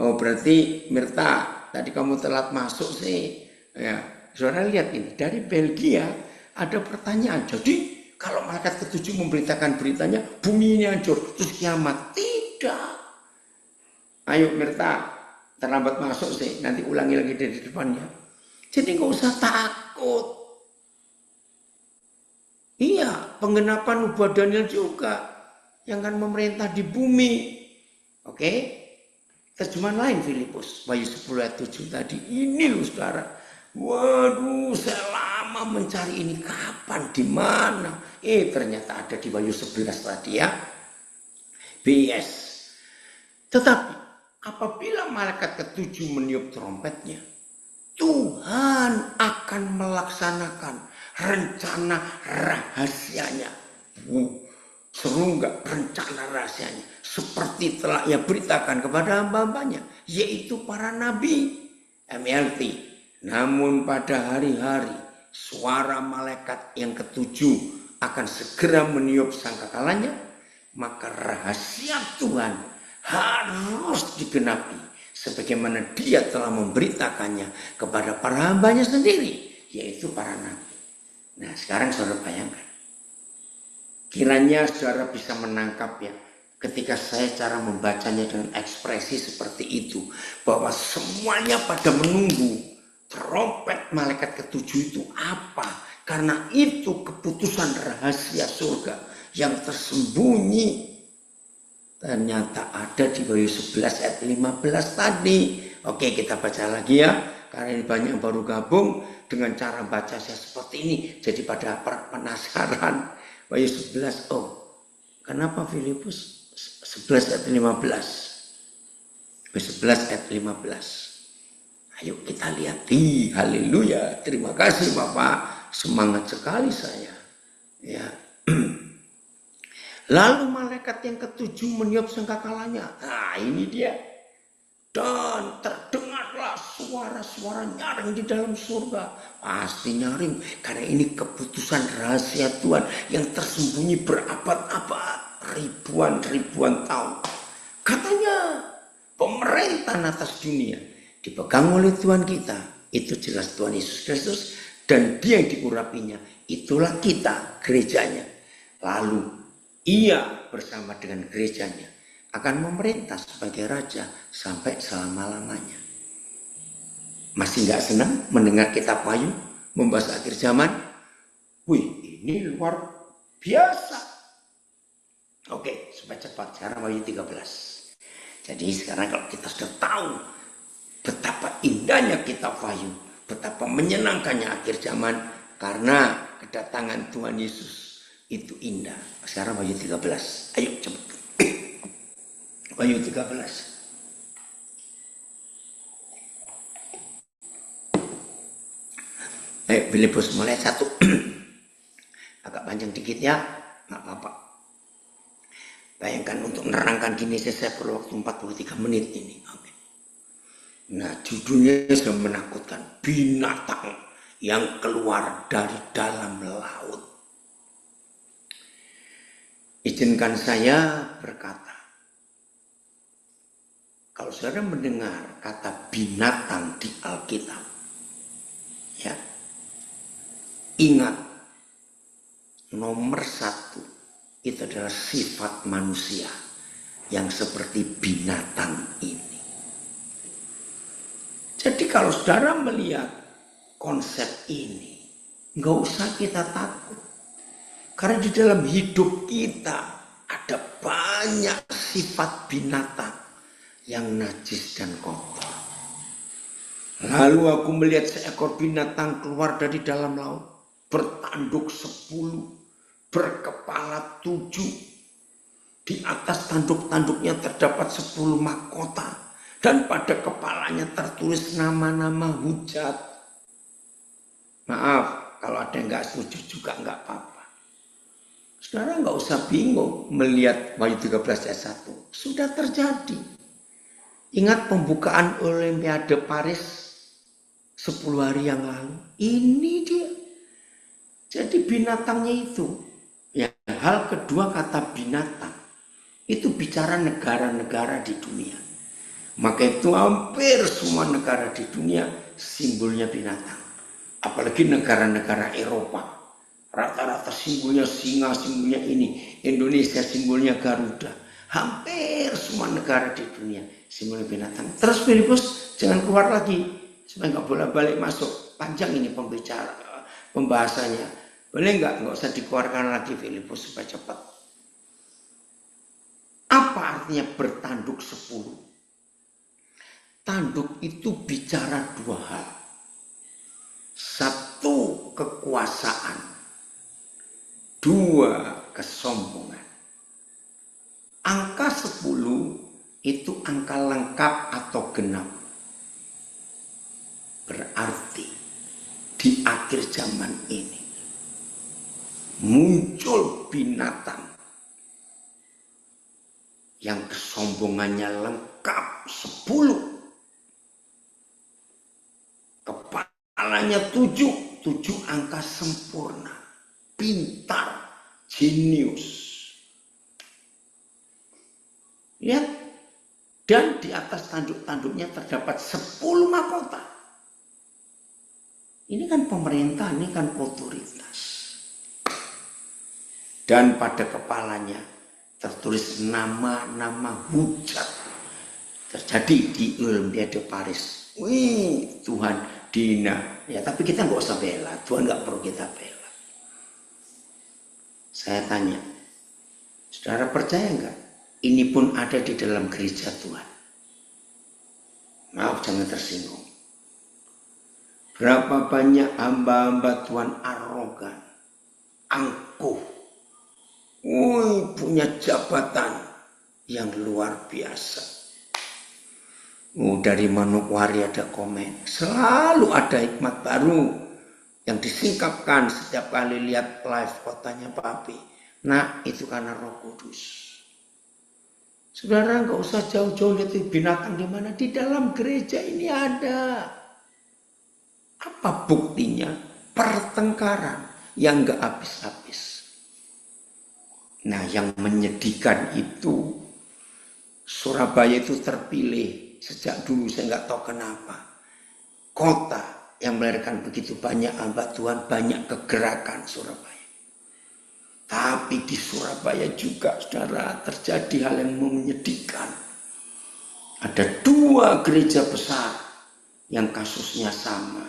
Oh berarti Mirta, tadi kamu telat masuk sih. Ya, saudara lihat ini. Dari Belgia ada pertanyaan. Jadi kalau malaikat ketujuh memberitakan beritanya, bumi ini hancur, terus kiamat. Tidak. Ayo Mirta, terlambat masuk sih. Nanti ulangi lagi dari depannya. Jadi nggak usah takut. Iya, penggenapan nubuat Daniel juga yang akan memerintah di bumi. Oke? Terjemahan lain Filipus, Wahyu 10 ayat 7 tadi. Ini loh saudara. Waduh, saya lama mencari ini kapan, di mana? Ternyata ada di Wahyu 11 tadi ya. BS. Tetapi apabila malaikat ketujuh meniup trompetnya, Tuhan akan melaksanakan rencana rahasianya. Seru enggak rencana rahasianya? Seperti telah ia beritakan kepada hamba-hambanya, yaitu para nabi. MLT. Namun pada hari-hari suara malaikat yang ketujuh akan segera meniup sangkakalanya, maka rahasia Tuhan harus digenapi sebagaimana dia telah memberitakannya kepada para hambanya sendiri, yaitu para nabi. Nah sekarang saudara bayangkan, kiranya saudara bisa menangkap ya, ketika saya cara membacanya dengan ekspresi seperti itu, bahwa semuanya pada menunggu trompet malaikat ketujuh itu apa, karena itu keputusan rahasia surga yang tersembunyi. Ternyata ada di Wahyu 11 ayat 15 tadi. Oke, kita baca lagi ya. Karena ini banyak yang baru gabung dengan cara baca saya seperti ini. Jadi pada penasaran. Wahyu 11. Oh, kenapa Filipus 11 ayat 15? Wahyu 11 ayat 15. Ayo kita lihat. Haleluya. Terima kasih Bapak. Semangat sekali saya. Ya. Lalu malaikat yang ketujuh meniup sangkakalanya. Nah ini dia. Dan terdengarlah suara-suara nyaring di dalam surga. Pasti nyaring. Karena ini keputusan rahasia Tuhan yang tersembunyi berabad-abad. Ribuan-ribuan tahun. Katanya pemerintahan atas dunia dipegang oleh Tuhan kita. Itu jelas Tuhan Yesus Kristus. Dan dia yang diurapinya. Itulah kita, gerejanya. Lalu ia bersama dengan gerejanya akan memerintah sebagai raja sampai selama-lamanya. Masih nggak senang mendengar kitab Wahyu membahas akhir zaman? Wih, ini luar biasa. Oke, supaya cepat. Sekarang Wahyu 13. Jadi sekarang kalau kita sudah tahu betapa indahnya kitab Wahyu, betapa menyenangkannya akhir zaman karena kedatangan Tuhan Yesus itu indah. Sekarang Wahyu 13. Ayo cepat. Wahyu 13. Ayo Filipus mulai 1. Agak panjang dikit ya. Nggak apa-apa. Bayangkan untuk menerangkan gini saya perlu waktu 43 menit ini. Oke. Nah judulnya sudah menakutkan. Binatang yang keluar dari dalam laut. Izinkan saya berkata, kalau saudara mendengar kata binatang di Alkitab, ya, ingat nomor satu itu adalah sifat manusia yang seperti binatang ini. Jadi kalau saudara melihat konsep ini, nggak usah kita takut. Karena di dalam hidup kita ada banyak sifat binatang yang najis dan kotor. Lalu aku melihat seekor binatang keluar dari dalam laut, bertanduk 10, berkepala 7. Di atas tanduk-tanduknya terdapat 10 mahkota. Dan pada kepalanya tertulis nama-nama hujat. Maaf, kalau ada yang nggak setuju juga nggak apa-apa. Saudara nggak usah bingung melihat Wahyu 13 ayat 1. Sudah terjadi. Ingat pembukaan Olimpiade Paris 10 hari yang lalu. Ini dia. Jadi binatangnya itu. Ya, hal kedua kata binatang. Itu bicara negara-negara di dunia. Maka itu hampir semua negara di dunia simbolnya binatang. Apalagi negara-negara Eropa. Rata-rata simbolnya singa, simbolnya ini. Indonesia simbolnya Garuda. Hampir semua negara di dunia simbolnya binatang. Terus Filipus jangan keluar lagi. Supaya nggak bolak-balik masuk. Panjang ini pembahasannya. Boleh nggak usah dikeluarkan lagi Filipus supaya cepat. Apa artinya bertanduk 10? Tanduk itu bicara 2 hal. 1, kekuasaan. 2, kesombongan. Angka 10 itu angka lengkap atau genap. Berarti di akhir zaman ini muncul binatang yang kesombongannya lengkap 10. Kepalanya 7 angka sempurna, pintar, jenius. Lihat, dan di atas tanduk-tanduknya terdapat 10 mahkota. Ini kan pemerintah, ini kan otoritas. Dan pada kepalanya tertulis nama-nama hujat. Terjadi di Olimpiade Paris. Wih, Tuhan dina. Ya, tapi kita nggak usah bela. Tuhan nggak perlu kita bela. Saya tanya, saudara percaya nggak? Ini pun ada di dalam gereja Tuhan. Maaf, jangan tersinggung. Berapa banyak hamba-hamba Tuhan arogan, angkuh, punya jabatan yang luar biasa. Dari Manokwari ada komen, selalu ada hikmat baru yang disingkapkan setiap kali lihat live kotanya Papi. Nah, itu karena Roh Kudus. Saudara nggak usah jauh-jauh lihat binatang di mana, di dalam gereja ini ada. Apa buktinya? Pertengkaran yang nggak habis-habis. Nah, yang menyedihkan itu Surabaya itu terpilih. Sejak dulu saya nggak tahu kenapa. Kota yang melahirkan begitu banyak hamba Tuhan, banyak kegerakan Surabaya. Tapi di Surabaya juga, saudara, terjadi hal yang menyedihkan. Ada 2 gereja besar yang kasusnya sama.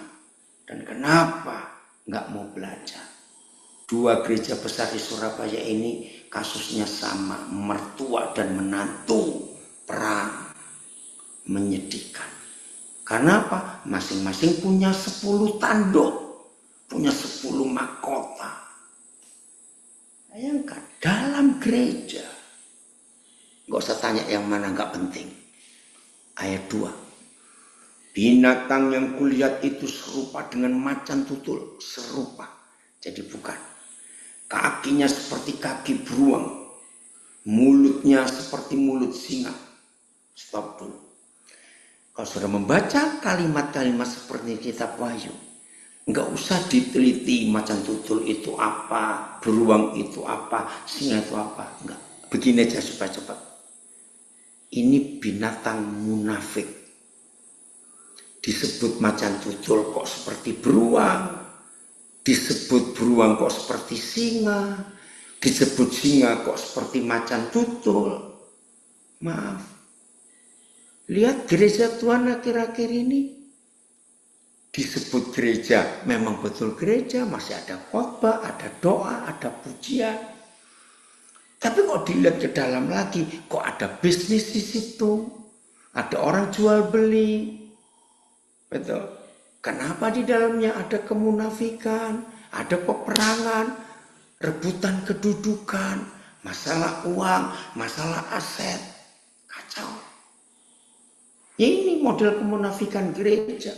Dan kenapa nggak mau belajar? 2 gereja besar di Surabaya ini kasusnya sama. Mertua dan menantu perang. Menyedihkan. Karena apa? Masing-masing punya 10 tanduk, punya 10 mahkota. Bayangkan, dalam gereja. Gak usah tanya yang mana, gak penting. Ayat 2. Binatang yang kulihat itu serupa dengan macan tutul. Serupa. Jadi bukan. Kakinya seperti kaki beruang. Mulutnya seperti mulut singa. Stop dulu. Kalau sudah membaca kalimat-kalimat seperti kitab Wahyu, Nggak usah diteliti macan tutul itu apa, beruang itu apa, singa itu apa. Enggak. Begini aja supaya cepat. Ini binatang munafik. Disebut macan tutul kok seperti beruang. Disebut beruang kok seperti singa. Disebut singa kok seperti macan tutul. Maaf. Lihat gereja Tuhan akhir-akhir ini. Disebut gereja, memang betul gereja, masih ada khotbah, ada doa, ada pujian. Tapi kok dilihat ke dalam lagi, kok ada bisnis di situ, ada orang jual beli, betul. Kenapa di dalamnya ada kemunafikan, ada peperangan, rebutan kedudukan, masalah uang, masalah aset, kacau. Ya ini model kemunafikan gereja.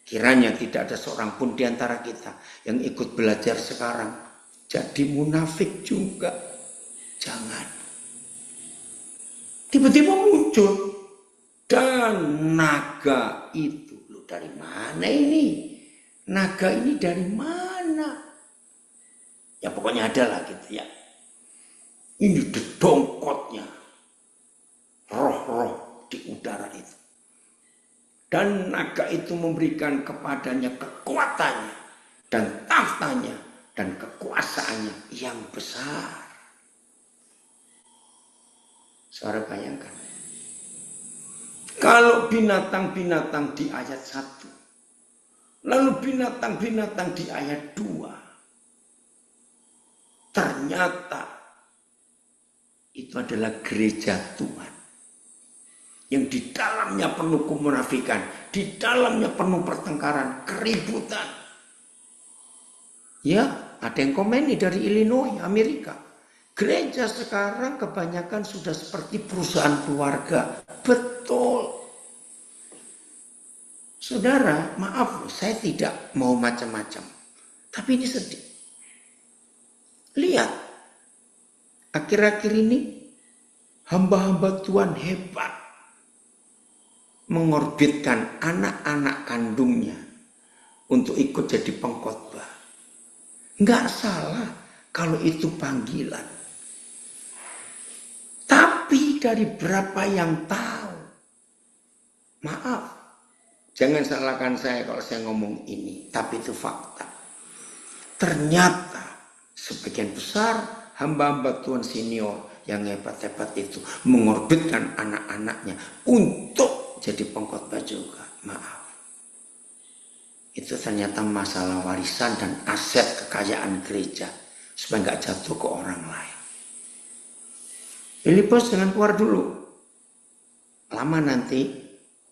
Kiranya tidak ada seorang pun di antara kita yang ikut belajar sekarang jadi munafik juga. Jangan. Tiba-tiba muncul dan naga itu. Loh, dari mana ini? Naga ini dari mana? Ya pokoknya ada lah gitu ya. Ini dedongkotnya. Roh-roh di udara itu. Dan naga itu memberikan kepadanya kekuatannya dan tahtanya dan kekuasaannya yang besar. Saudara bayangkan. Kalau binatang-binatang di ayat 1. Lalu binatang-binatang di ayat 2. Ternyata itu adalah gereja Tuhan. Yang di dalamnya penuh kemunafikan, di dalamnya penuh pertengkaran, keributan. Ya, ada yang komen nih dari Illinois, Amerika. Gereja sekarang kebanyakan sudah seperti perusahaan keluarga. Betul. Saudara, maaf, saya tidak mau macam-macam. Tapi ini sedih. Lihat, akhir-akhir ini hamba-hamba Tuhan hebat. Mengorbitkan anak-anak kandungnya untuk ikut jadi pengkhotbah. Nggak salah kalau itu panggilan. Tapi dari berapa yang tahu? Maaf, jangan salahkan saya kalau saya ngomong ini, tapi itu fakta. Ternyata sebagian besar hamba-hamba Tuhan senior yang hebat-hebat itu mengorbitkan anak-anaknya untuk jadi pengkhotbah juga. Maaf. Itu ternyata masalah warisan dan aset kekayaan gereja. Supaya nggak jatuh ke orang lain. Filipus jangan keluar dulu. Lama nanti.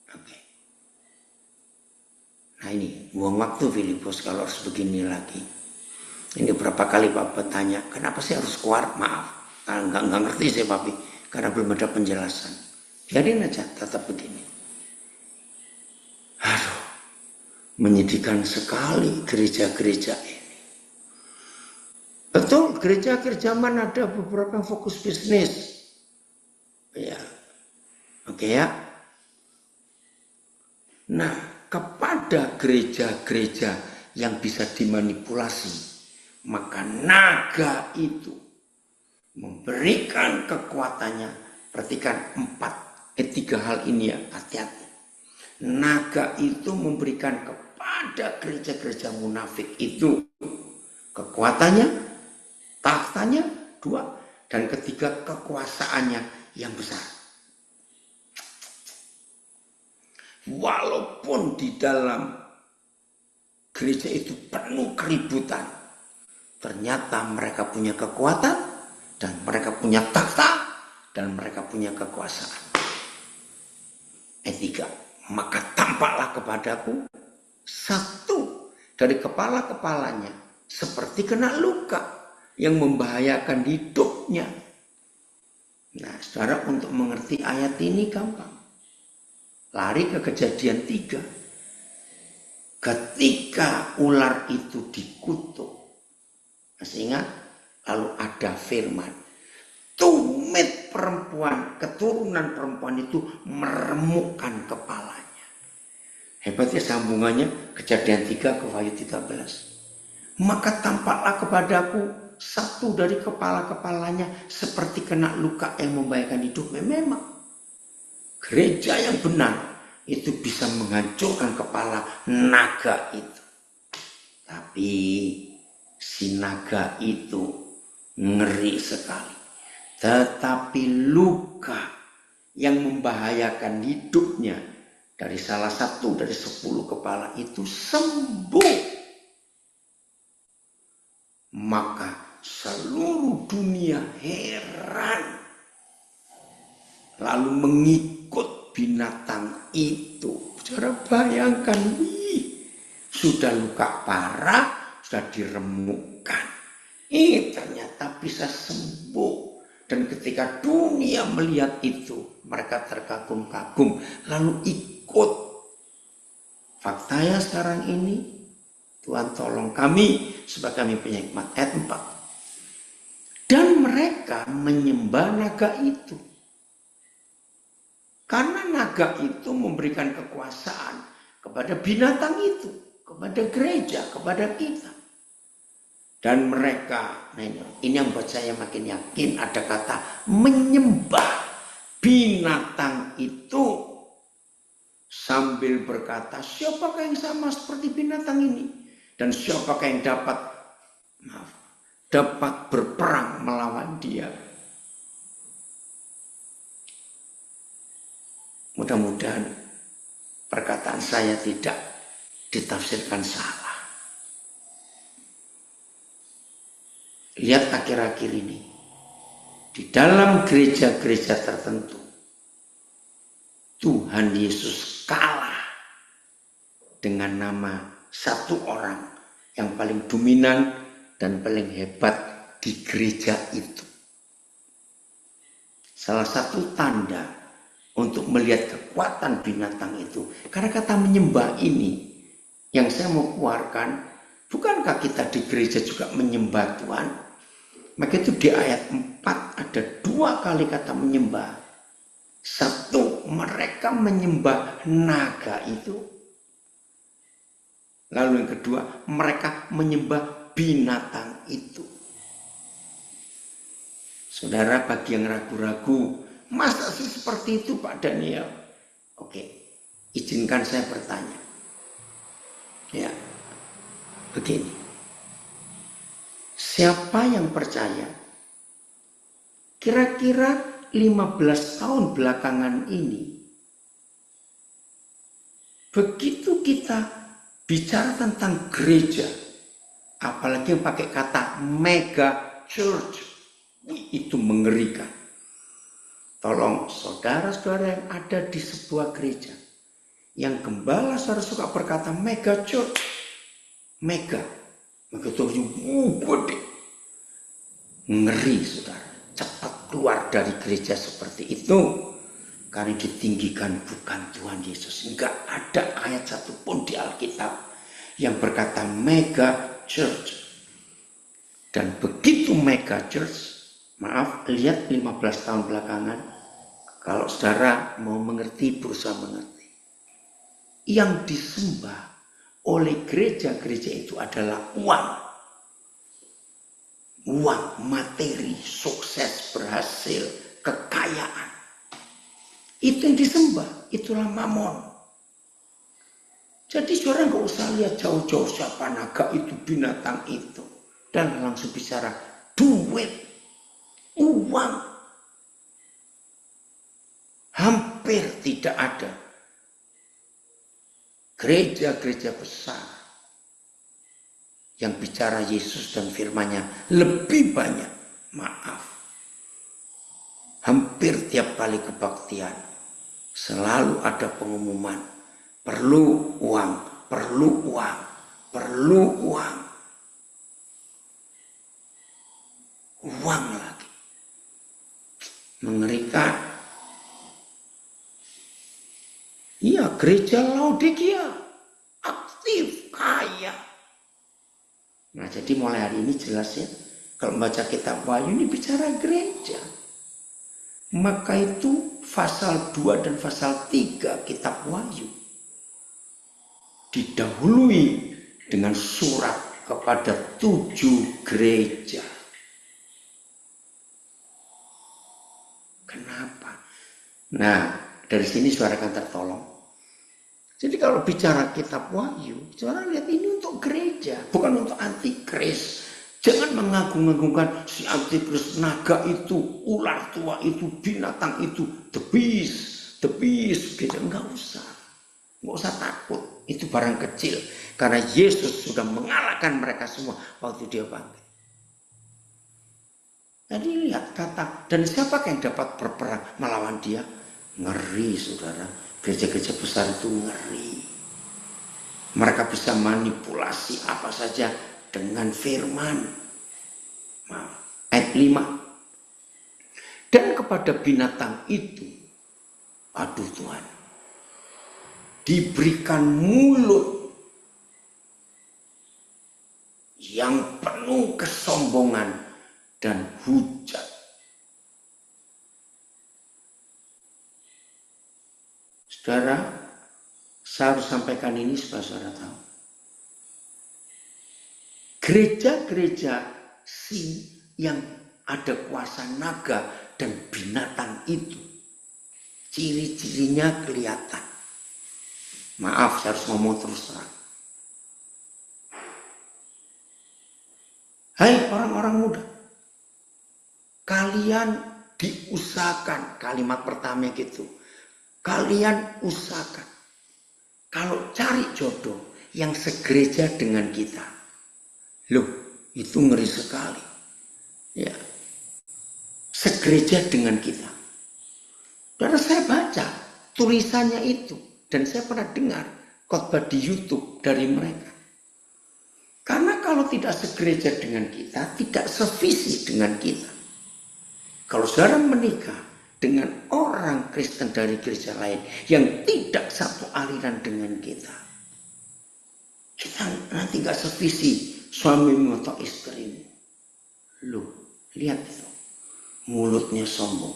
Oke. Nah ini, buang waktu Filipus kalau harus begini lagi. Ini berapa kali Bapak tanya, kenapa sih harus keluar? Maaf. Nggak ngerti sih Bapak. Karena belum ada penjelasan. Biarin aja, tetap begini. Aduh, menyedihkan sekali gereja-gereja ini. Betul, gereja akhir zaman ada beberapa yang fokus bisnis. Ya, oke ya. Nah, kepada gereja-gereja yang bisa dimanipulasi, maka naga itu memberikan kekuatannya. Perhatikan 3 hal ini ya, hati-hati. Naga itu memberikan kepada gereja-gereja munafik itu kekuatannya, tahtanya, 2, dan ketiga kekuasaannya yang besar. Walaupun di dalam gereja itu penuh keributan, ternyata mereka punya kekuatan dan mereka punya tahta dan mereka punya kekuasaan. Ayat 3. Maka tampaklah kepadaku satu dari kepala-kepalanya seperti kena luka yang membahayakan hidupnya. Nah, saudara, untuk mengerti ayat ini gampang. Lari ke Kejadian 3. Ketika ular itu dikutuk, masih ingat? Lalu ada firman, tumit perempuan, keturunan perempuan itu meremukkan kepalanya. Hebatnya sambungannya Kejadian 3 ke Wahyu 13. Maka tampaklah kepadaku satu dari kepala-kepalanya seperti kena luka yang membahayakan hidupnya. Memang gereja yang benar itu bisa menghancurkan kepala naga itu. Tapi si naga itu ngeri sekali. Tetapi luka yang membahayakan hidupnya dari salah satu dari 10 kepala itu sembuh. Maka seluruh dunia heran. Lalu mengikut binatang itu. Saudara bayangkan, sudah luka parah, sudah diremukkan. Ternyata bisa sembuh. Dan ketika dunia melihat itu, mereka terkagum-kagum. Lalu ikut. Faktanya sekarang ini, Tuhan tolong kami sebagai kami penyikmat. Ayat 4. Dan mereka menyembah naga itu. Karena naga itu memberikan kekuasaan kepada binatang itu. Kepada gereja, kepada kita. Dan mereka, nah ini yang buat saya makin yakin ada kata menyembah binatang itu. Sambil berkata, siapakah yang sama seperti binatang ini? Dan siapakah yang dapat berperang melawan dia? Mudah-mudahan perkataan saya tidak ditafsirkan salah. Lihat akhir-akhir ini. Di dalam gereja-gereja tertentu, Tuhan Yesus kalah dengan nama satu orang yang paling dominan dan paling hebat di gereja itu. Salah satu tanda untuk melihat kekuatan binatang itu. Karena kata menyembah ini yang saya mau keluarkan, bukankah kita di gereja juga menyembah Tuhan? Maka itu di ayat 4 ada 2 kali kata menyembah. Satu, mereka menyembah naga itu. Lalu yang kedua, mereka menyembah binatang itu. Saudara, bagi yang ragu-ragu, masa sih seperti itu Pak Daniel? Oke, izinkan saya bertanya. Ya, begini. Siapa yang percaya? Kira-kira 15 tahun belakangan ini, begitu kita bicara tentang gereja, apalagi yang pakai kata mega church, itu mengerikan. Tolong saudara-saudara yang ada di sebuah gereja, yang gembala saudara suka berkata mega church, mega itu gede, ngeri saudara. Cepat keluar dari gereja seperti itu, karena ditinggikan bukan Tuhan Yesus. Enggak ada ayat satupun di Alkitab yang berkata mega church. Dan begitu mega church, maaf, lihat 15 tahun belakangan, kalau saudara mau mengerti, berusaha mengerti, yang disembah oleh gereja-gereja itu adalah uang. Uang, materi, sukses, berhasil, kekayaan. Itu yang disembah, itulah mamon. Jadi saudara nggak usah lihat jauh-jauh siapa naga itu, binatang itu. Dan langsung bicara duit, uang. Hampir tidak ada gereja-gereja besar yang bicara Yesus dan firman-Nya lebih banyak. Maaf, hampir tiap kali kebaktian selalu ada pengumuman, perlu uang, perlu uang, perlu uang. Uang lagi. Mengerikan. Iya, gereja Laodikia aktif, kaya. Nah, jadi mulai hari ini jelas ya, kalau membaca kitab Wahyu ini bicara gereja. Maka itu pasal 2 dan pasal 3 kitab Wahyu didahului dengan surat kepada 7 gereja. Kenapa? Nah, dari sini saudara akan tertolong. Jadi kalau bicara kitab Wahyu, saudara lihat ini untuk gereja, bukan untuk antikris. Jangan mengagung-agungkan si antikris, naga itu, ular tua itu, binatang itu, the beast, gitu. Enggak usah takut. Itu barang kecil, karena Yesus sudah mengalahkan mereka semua waktu dia bangkit. Jadi lihat kata, dan siapa yang dapat berperang melawan dia? Ngeri, saudara. Gereja-gereja besar itu ngeri. Mereka bisa manipulasi apa saja dengan firman. Ayat 5. Dan kepada binatang itu, aduh Tuhan, diberikan mulut yang penuh kesombongan dan hujat. Saudara, saya harus sampaikan ini supaya saudara tahu. Gereja-gereja yang ada kuasa naga dan binatang itu, ciri-cirinya kelihatan. Maaf, saya harus ngomong terus terang. Hai orang-orang muda, kalian diusahakan, kalimat pertama gitu. Kalian usahakan. Kalau cari jodoh yang segereja dengan kita. Loh, itu ngeri sekali. Ya. Segereja dengan kita. Karena saya baca tulisannya itu. Dan saya pernah dengar khotbah di YouTube dari mereka. Karena kalau tidak segereja dengan kita, tidak sevisi dengan kita. Kalau saudara menikah dengan orang Kristen dari gereja lain yang tidak satu aliran dengan kita nanti gak sevisi suamimu atau istrimu. Loh, lihat itu. Mulutnya sombong.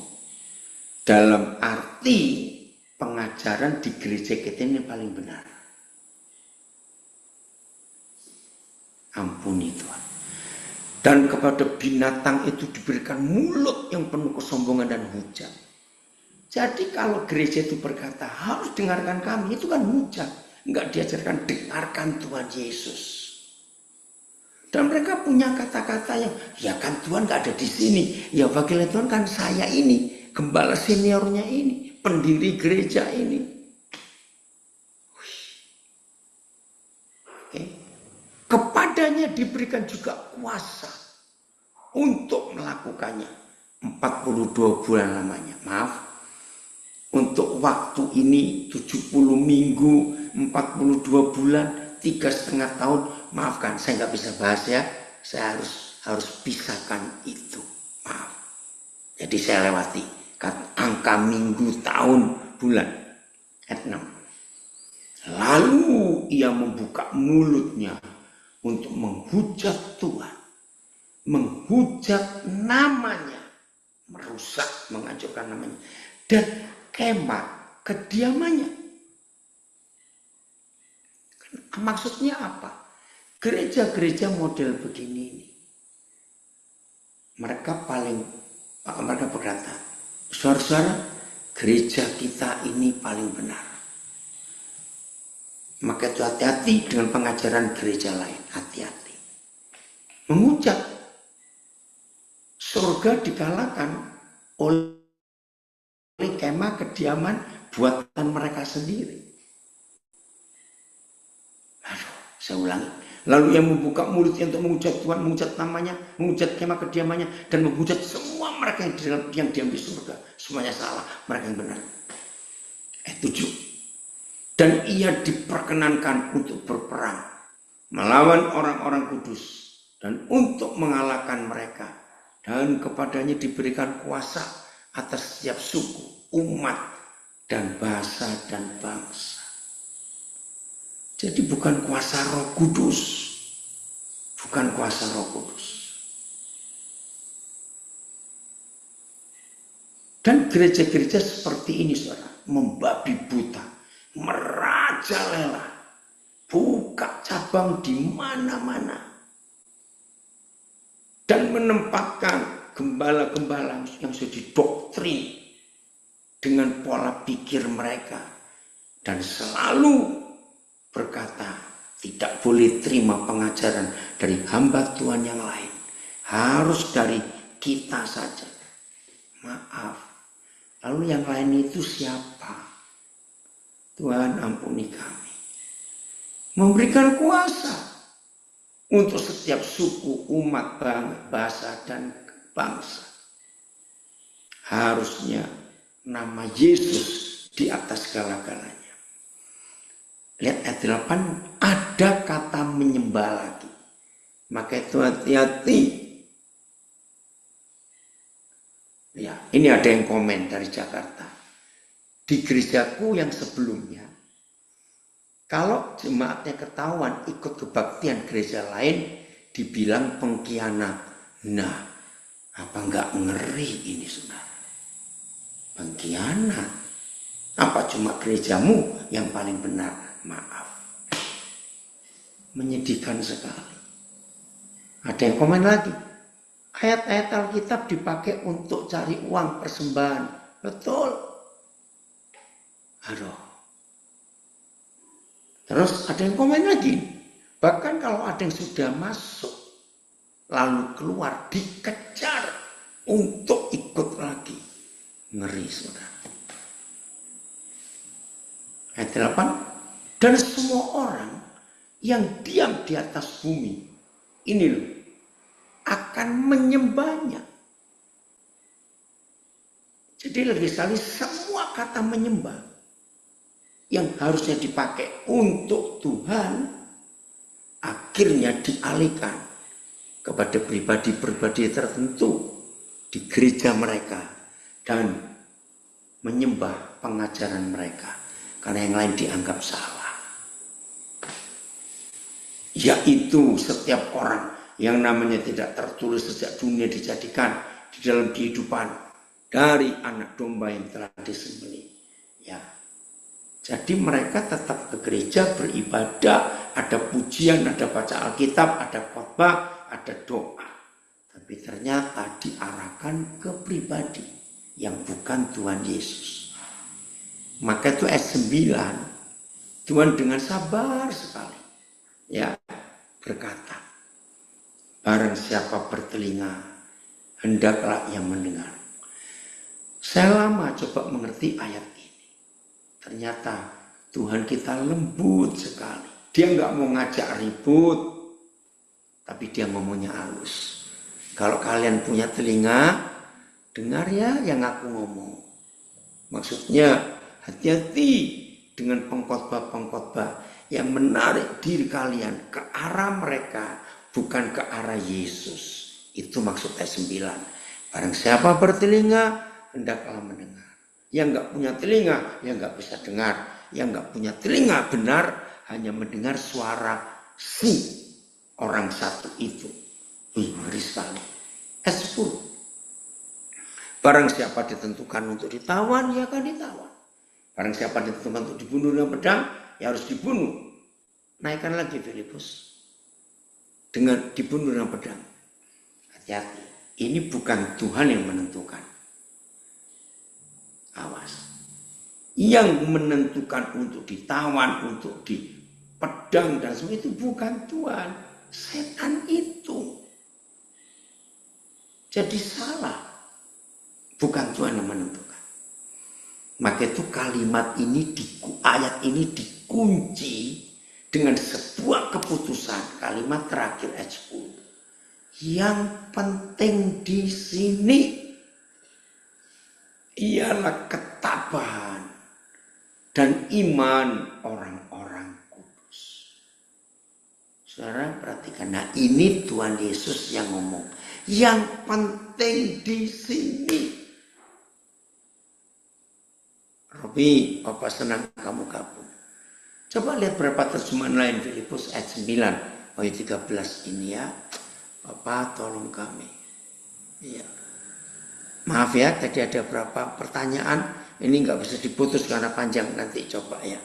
Dalam arti pengajaran di gereja kita ini paling benar. Ampuni Tuhan. Dan kepada binatang itu diberikan mulut yang penuh kesombongan dan hujat. Jadi kalau gereja itu berkata harus dengarkan kami, itu kan hujat. Enggak diajarkan dengarkan Tuhan Yesus. Dan mereka punya kata-kata yang, ya kan Tuhan gak ada di sini. Ya wakil Tuhan kan saya ini, gembala seniornya ini, pendiri gereja ini. Oke. Kepadanya diberikan juga kuasa untuk melakukannya. 42 bulan lamanya. Maaf. Untuk waktu ini 70 minggu, 42 bulan, 3,5 tahun. Maafkan, saya nggak bisa bahas ya. Saya harus pisahkan itu. Maaf. Jadi saya lewati angka minggu, tahun, bulan. Ayat 6. Lalu ia membuka mulutnya untuk menghujat Tuhan. Menghujat namanya. Merusak, menghancurkan namanya. Dan kemah kediamannya. Maksudnya apa? Gereja-gereja model begini ini. Mereka berkata, saudara-saudara, gereja kita ini paling benar. Maka itu hati-hati dengan pengajaran gereja lain. Hati-hati. Mengucap surga dikalahkan oleh kemah kediaman buatan mereka sendiri. Aduh, saya ulangi. Lalu yang membuka mulutnya untuk menghujat Tuhan, menghujat namanya, menghujat kemah kediamannya, dan menghujat semua mereka yang diam di surga. Semuanya salah, mereka yang benar. 7. Dan ia diperkenankan untuk berperang melawan orang-orang kudus dan untuk mengalahkan mereka. Dan kepadanya diberikan kuasa atas setiap suku, umat, dan bahasa dan bangsa. Jadi bukan kuasa Roh Kudus. Bukan kuasa Roh Kudus. Dan gereja-gereja seperti ini, saudara, membabi buta, merajalela, buka cabang di mana-mana, dan menempatkan gembala-gembala yang sudah didoktrin dengan pola pikir mereka, dan selalu berkata tidak boleh terima pengajaran dari hamba Tuhan yang lain, harus dari kita saja. Maaf, lalu yang lain itu siapa? Tuhan ampuni kami. Memberikan kuasa untuk setiap suku, umat, bahasa, dan bangsa. Harusnya nama Yesus di atas segala-galanya. Lihat ayat 8, ada kata menyembah lagi. Maka itu hati-hati. Ya, ini ada yang komen dari Jakarta. Di gerejaku yang sebelumnya, kalau jemaatnya ketahuan ikut kebaktian gereja lain, dibilang pengkhianat. Nah, apa enggak ngeri ini, saudara? Pengkhianat. Apa cuma gerejamu yang paling benar? Maaf. Menyedihkan sekali. Ada yang komen lagi. Ayat-ayat Alkitab dipakai untuk cari uang persembahan. Betul. Aduh. Terus ada yang komen lagi. Bahkan kalau ada yang sudah masuk, lalu keluar, dikejar untuk ikut lagi. Ngeri, saudara. Ayat 8. Dan semua orang yang diam di atas bumi, ini loh, akan menyembahnya. Jadi lebih sekali semua kata menyembah yang harusnya dipakai untuk Tuhan, akhirnya dialihkan kepada pribadi-pribadi tertentu di gereja mereka dan menyembah pengajaran mereka karena yang lain dianggap salah. Yaitu setiap orang yang namanya tidak tertulis sejak dunia dijadikan di dalam kehidupan dari anak domba yang telah disembelih. Ya. Jadi mereka tetap ke gereja beribadah, ada pujian, ada baca Alkitab, ada khotbah, ada doa. Tapi ternyata diarahkan ke pribadi yang bukan Tuhan Yesus. Maka itu ayat 9, Tuhan dengan sabar sekali ya berkata, barang siapa bertelinga, hendaklah ia mendengar. Saya lama coba mengerti ayat ini. Ternyata Tuhan kita lembut sekali. Dia nggak mau ngajak ribut, tapi dia ngomongnya halus. Kalau kalian punya telinga, dengar ya yang aku ngomong. Maksudnya hati-hati dengan pengkhotbah-pengkhotbah yang menarik diri kalian ke arah mereka, bukan ke arah Yesus. Itu maksud ayat 9. Barang siapa bertelinga, hendaklah mendengar. Yang nggak punya telinga, yang nggak bisa dengar. Yang nggak punya telinga benar, hanya mendengar suara si orang satu itu. Ngeri sekali. Ayat 10. Barang siapa ditentukan untuk ditawan, ya akan ditawan. Barang siapa ditentukan untuk dibunuh dengan pedang, ya harus dibunuh. Naikkan lagi Filipus. Dengan dibunuh dengan pedang. Hati-hati. Ini bukan Tuhan yang menentukan. Awas. Yang menentukan untuk ditawan, untuk dipedang dan semua itu bukan Tuhan. Setan itu. Jadi salah. Bukan Tuhan yang menentukan. Maka itu kalimat ini, ayat ini dikunci dengan sebuah keputusan. Kalimat terakhir ayat 10. Yang penting di sini ialah ketabahan dan iman orang-orang kudus. Saudara perhatikan, nah ini Tuhan Yesus yang ngomong. Yang penting di sini. Robi, Bapak senang kamu gabung. Coba lihat berapa terjemahan lain Filipus ayat 9 ayat 13 ini ya. Bapak tolong kami. Iya. Maaf ya, tadi ada berapa pertanyaan. Ini nggak bisa diputus karena panjang, nanti coba ya.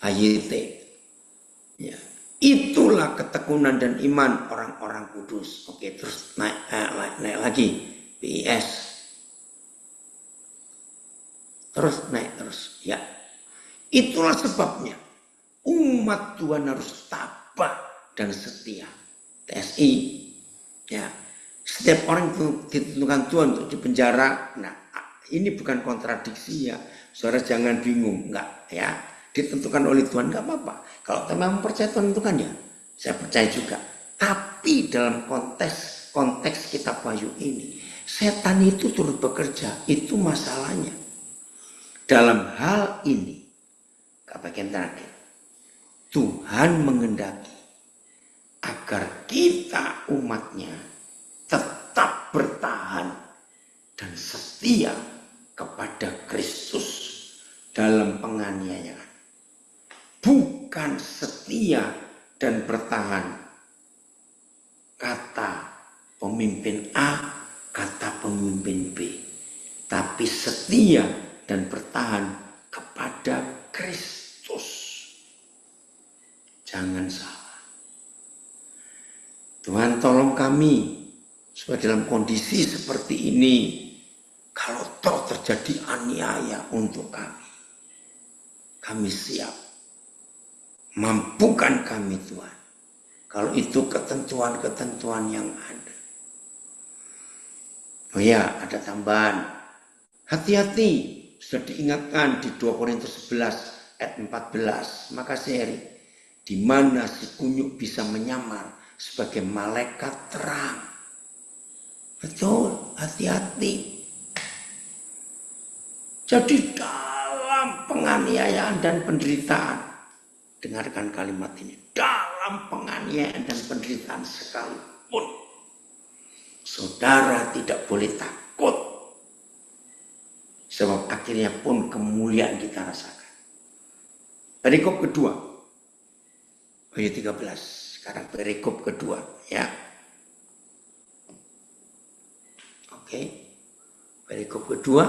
AYT. itulah ketekunan dan iman orang-orang kudus. Oke, terus naik lagi BIS. Terus naik terus. Ya, itulah sebabnya umat Tuhan harus tabah dan setia. TSI. Ya, setiap orang itu ditentukan Tuhan untuk dipenjara. Nah, ini bukan kontradiksi ya. Saudara jangan bingung, enggak ya. Ditentukan oleh Tuhan enggak apa-apa. Kalau memang percaya Tuhan tentukan ya, saya percaya juga. Tapi dalam konteks kitab Wahyu ini, setan itu turut bekerja. Itu masalahnya. Dalam hal ini, bagian terakhir, Tuhan mengendaki agar kita umatnya tetap bertahan dan setia kepada Kristus dalam penganiayaan. Bukan setia dan bertahan kata pemimpin A, kata pemimpin B. Tapi setia dan bertahan kepada Kristus. Jangan salah. Tuhan tolong kami supaya dalam kondisi seperti ini, kalau toh terjadi aniaya untuk kami siap. Mampukan kami Tuhan. Kalau itu ketentuan-ketentuan yang ada. Oh ya, ada tambahan. Hati-hati, sudah diingatkan di 2 Korintus 11 ayat 14. Makasih Heri. Di mana si kunyuk bisa menyamar sebagai malaikat terang. Betul, hati-hati. Jadi dalam penganiayaan dan penderitaan, dengarkan kalimat ini, dalam penganiayaan dan penderitaan sekalipun, saudara tidak boleh takut. Sebab akhirnya pun kemuliaan kita rasakan. Perikop kedua, ayat 13. Sekarang perikop kedua, ya. Oke. Perikop kedua.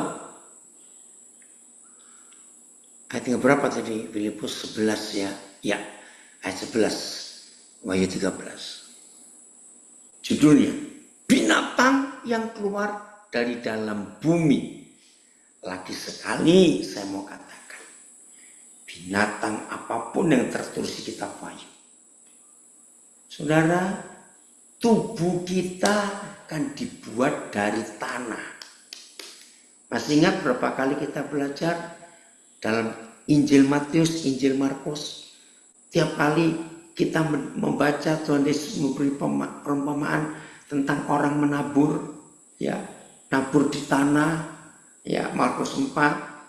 Ayat yang berapa tadi? Filipus 11 ya. Ya, ayat 11. Wahyu 13. Judulnya, binatang yang keluar dari dalam bumi. Lagi sekali saya mau katakan, binatang apapun yang tertulis di kitab Wahyu. Saudara, tubuh kita akan dibuat dari tanah. Masih ingat berapa kali kita belajar dalam Injil Matius, Injil Markus? Tiap kali kita membaca, Tuhan Yesus memberi perumpamaan tentang orang menabur, ya, nabur di tanah. Ya, Markus 4,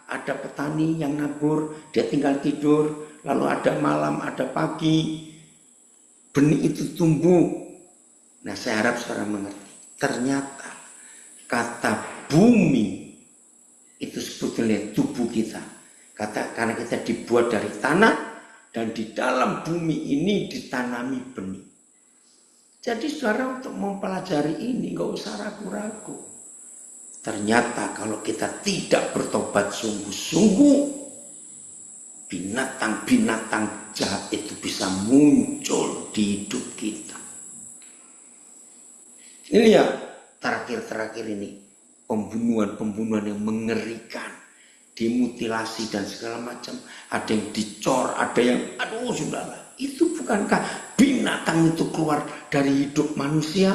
ada petani yang nabur, dia tinggal tidur, lalu ada malam, ada pagi, benih itu tumbuh. Nah, saya harap saudara mengerti. Ternyata kata bumi itu sebetulnya tubuh kita. Karena kita dibuat dari tanah dan di dalam bumi ini ditanami benih. Jadi saudara untuk mempelajari ini nggak usah ragu-ragu. Ternyata kalau kita tidak bertobat sungguh-sungguh, binatang-binatang jahat itu bisa muncul di hidup kita. Ini ya terakhir-terakhir ini, pembunuhan-pembunuhan yang mengerikan, dimutilasi dan segala macam. Ada yang dicor, ada yang, aduh saudara, itu bukankah binatang itu keluar dari hidup manusia,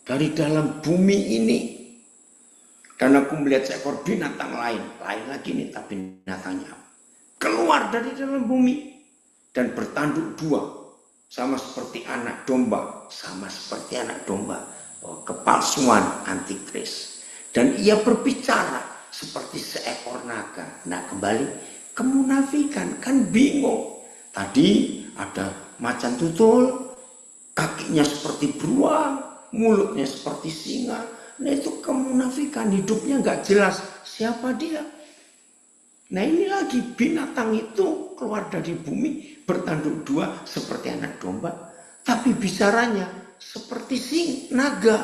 dari dalam bumi ini? Dan aku melihat seekor binatang lain lagi nih, tapi binatangnya keluar dari dalam bumi dan bertanduk dua, sama seperti anak domba, kepalsuan antikris. Dan ia berbicara seperti seekor naga. Nah, kembali kemunafikan, kan bingung. Tadi ada macan tutul, kakinya seperti beruang, mulutnya seperti singa. Nah, itu kemunafikan, hidupnya nggak jelas siapa dia. Nah, ini lagi binatang itu keluar dari bumi, bertanduk dua seperti anak domba, tapi bicaranya seperti naga.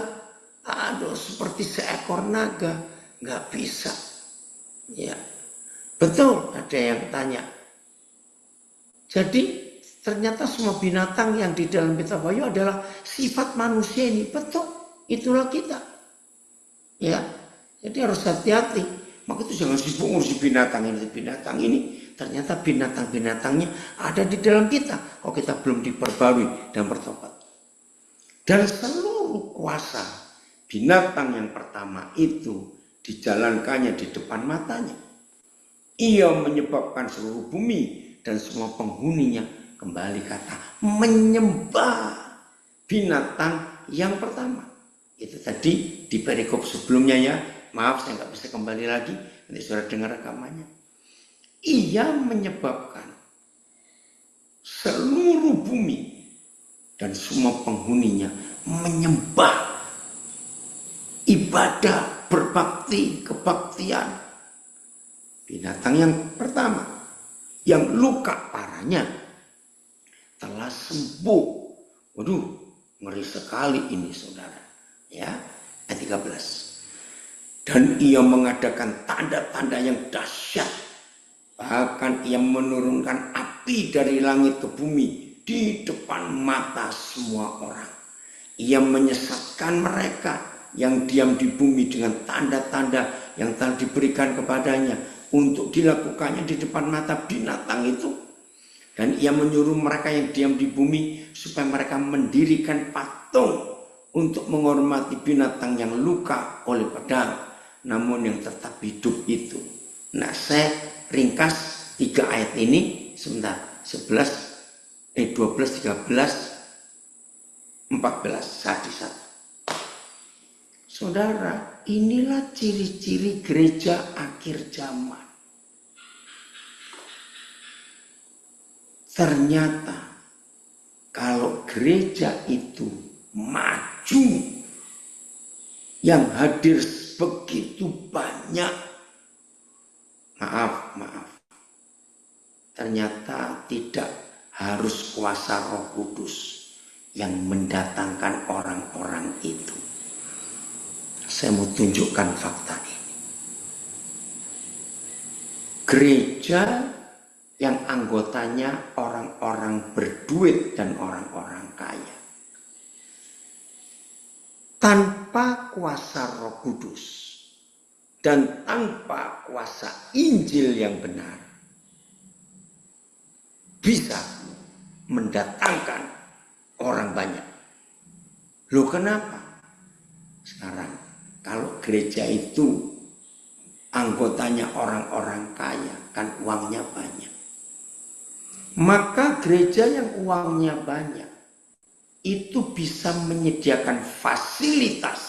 Aduh, seperti seekor naga, nggak bisa. Ya, betul. Ada yang tanya. Jadi ternyata semua binatang yang di dalam Pita Bayu adalah sifat manusia ini. Betul, itulah kita. Ya, jadi harus hati-hati. Maka itu jangan sibuk ngurusi binatang ini. Ternyata binatang-binatangnya ada di dalam kita. Kalau kita belum diperbarui dan bertobat. Dan seluruh kuasa binatang yang pertama itu dijalankannya di depan matanya. Ia menyebabkan seluruh bumi dan semua penghuninya kembali kata menyembah binatang yang pertama. Itu tadi di perikop sebelumnya ya. Maaf saya nggak bisa kembali lagi. Nanti saudara dengar rekamannya. Ia menyebabkan seluruh bumi dan semua penghuninya menyembah, ibadah, berbakti, kebaktian binatang yang pertama, yang luka parahnya telah sembuh. Waduh, ngeri sekali ini saudara. Ya, ayat 13. Dan ia mengadakan tanda-tanda yang dahsyat. Bahkan ia menurunkan api dari langit ke bumi di depan mata semua orang. Ia menyesatkan mereka yang diam di bumi dengan tanda-tanda yang telah diberikan kepadanya untuk dilakukannya di depan mata binatang itu. Dan ia menyuruh mereka yang diam di bumi supaya mereka mendirikan patung untuk menghormati binatang yang luka oleh pedang, namun yang tetap hidup itu. Nah, saya ringkas 3 ayat ini sebentar. 12, 13, 14 satu. Saudara, inilah ciri-ciri gereja akhir zaman. Ternyata kalau gereja itu maju, yang hadir begitu banyak, maaf, ternyata tidak harus kuasa Roh Kudus yang mendatangkan orang-orang itu. Saya mau tunjukkan fakta ini. Gereja yang anggotanya orang-orang berduit dan orang-orang kaya, tanpa kuasa Roh Kudus dan tanpa kuasa Injil yang benar, bisa mendatangkan orang banyak. Loh, kenapa? Sekarang kalau gereja itu anggotanya orang-orang kaya, kan uangnya banyak, maka gereja yang uangnya banyak itu bisa menyediakan fasilitas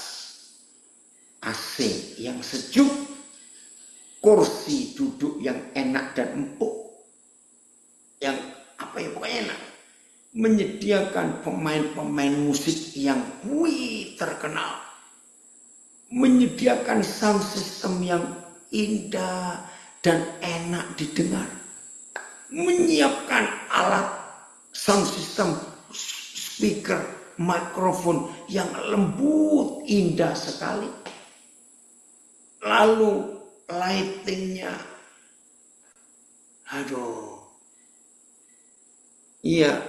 AC yang sejuk, kursi duduk yang enak dan empuk, yang pokoknya enak, menyediakan pemain-pemain musik yang terkenal, menyediakan sound system yang indah dan enak didengar, menyiapkan alat sound system, speaker, mikrofon yang lembut, indah sekali. Lalu lightingnya, aduh. Iya,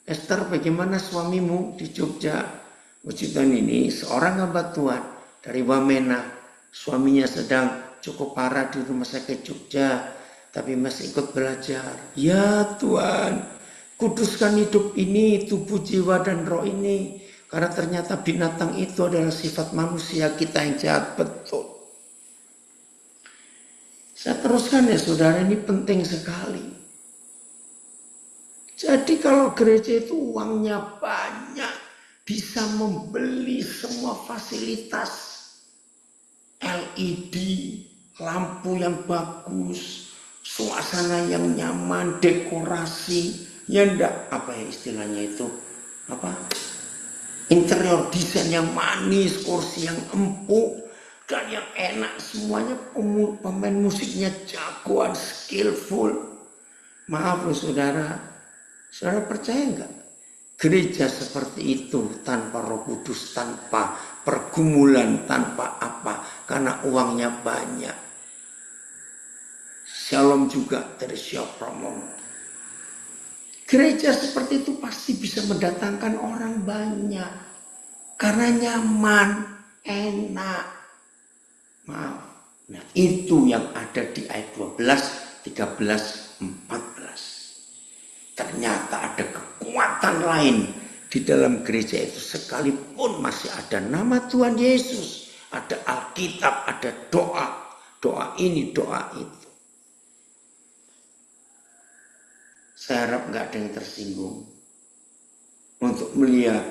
Esther, bagaimana suamimu di Jogja? Puji Tuhan, ini seorang hamba Tuhan dari Wamena. Suaminya sedang cukup parah di rumah sakit Jogja, tapi masih ikut belajar. Ya Tuhan, kuduskan hidup ini, tubuh, jiwa, dan roh ini. Karena ternyata binatang itu adalah sifat manusia kita yang jahat. Betul. Saya teruskan ya saudara, ini penting sekali. Jadi kalau gereja itu uangnya banyak, bisa membeli semua fasilitas, LED, lampu yang bagus, suasana yang nyaman, dekorasi, ya enggak, istilahnya itu, interior desain yang manis, kursi yang empuk, dan yang enak, semuanya pemain musiknya jagoan, skillful. Maaf loh saudara, saudara percaya enggak? Gereja seperti itu tanpa Roh Kudus, tanpa pergumulan, tanpa karena uangnya banyak. Shalom juga dari Siap Pramono. Gereja seperti itu pasti bisa mendatangkan orang banyak. Karena nyaman, enak. Maaf. Nah itu yang ada di ayat 12, 13, 14. Ternyata ada kekuatan lain di dalam gereja itu. Sekalipun masih ada nama Tuhan Yesus. Ada Alkitab, ada doa. Doa ini, doa itu. Saya harap nggak ada yang tersinggung untuk melihat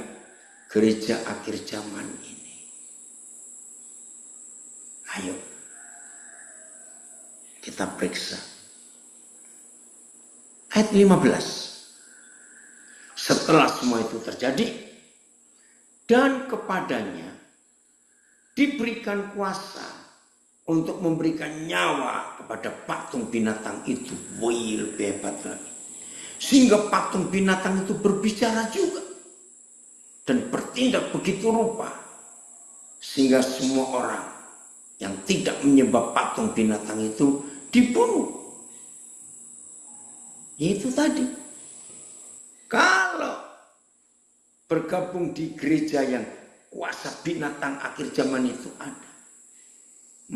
gereja akhir zaman ini. Ayo kita periksa. Ayat 15. Setelah semua itu terjadi, dan kepadanya diberikan kuasa untuk memberikan nyawa kepada patung binatang itu. Wih, lebih hebat lagi. Sehingga patung binatang itu berbicara juga. Dan bertindak begitu rupa. Sehingga semua orang yang tidak menyembah patung binatang itu dibunuh. Itu tadi. Kalau bergabung di gereja yang kuasa binatang akhir zaman itu ada,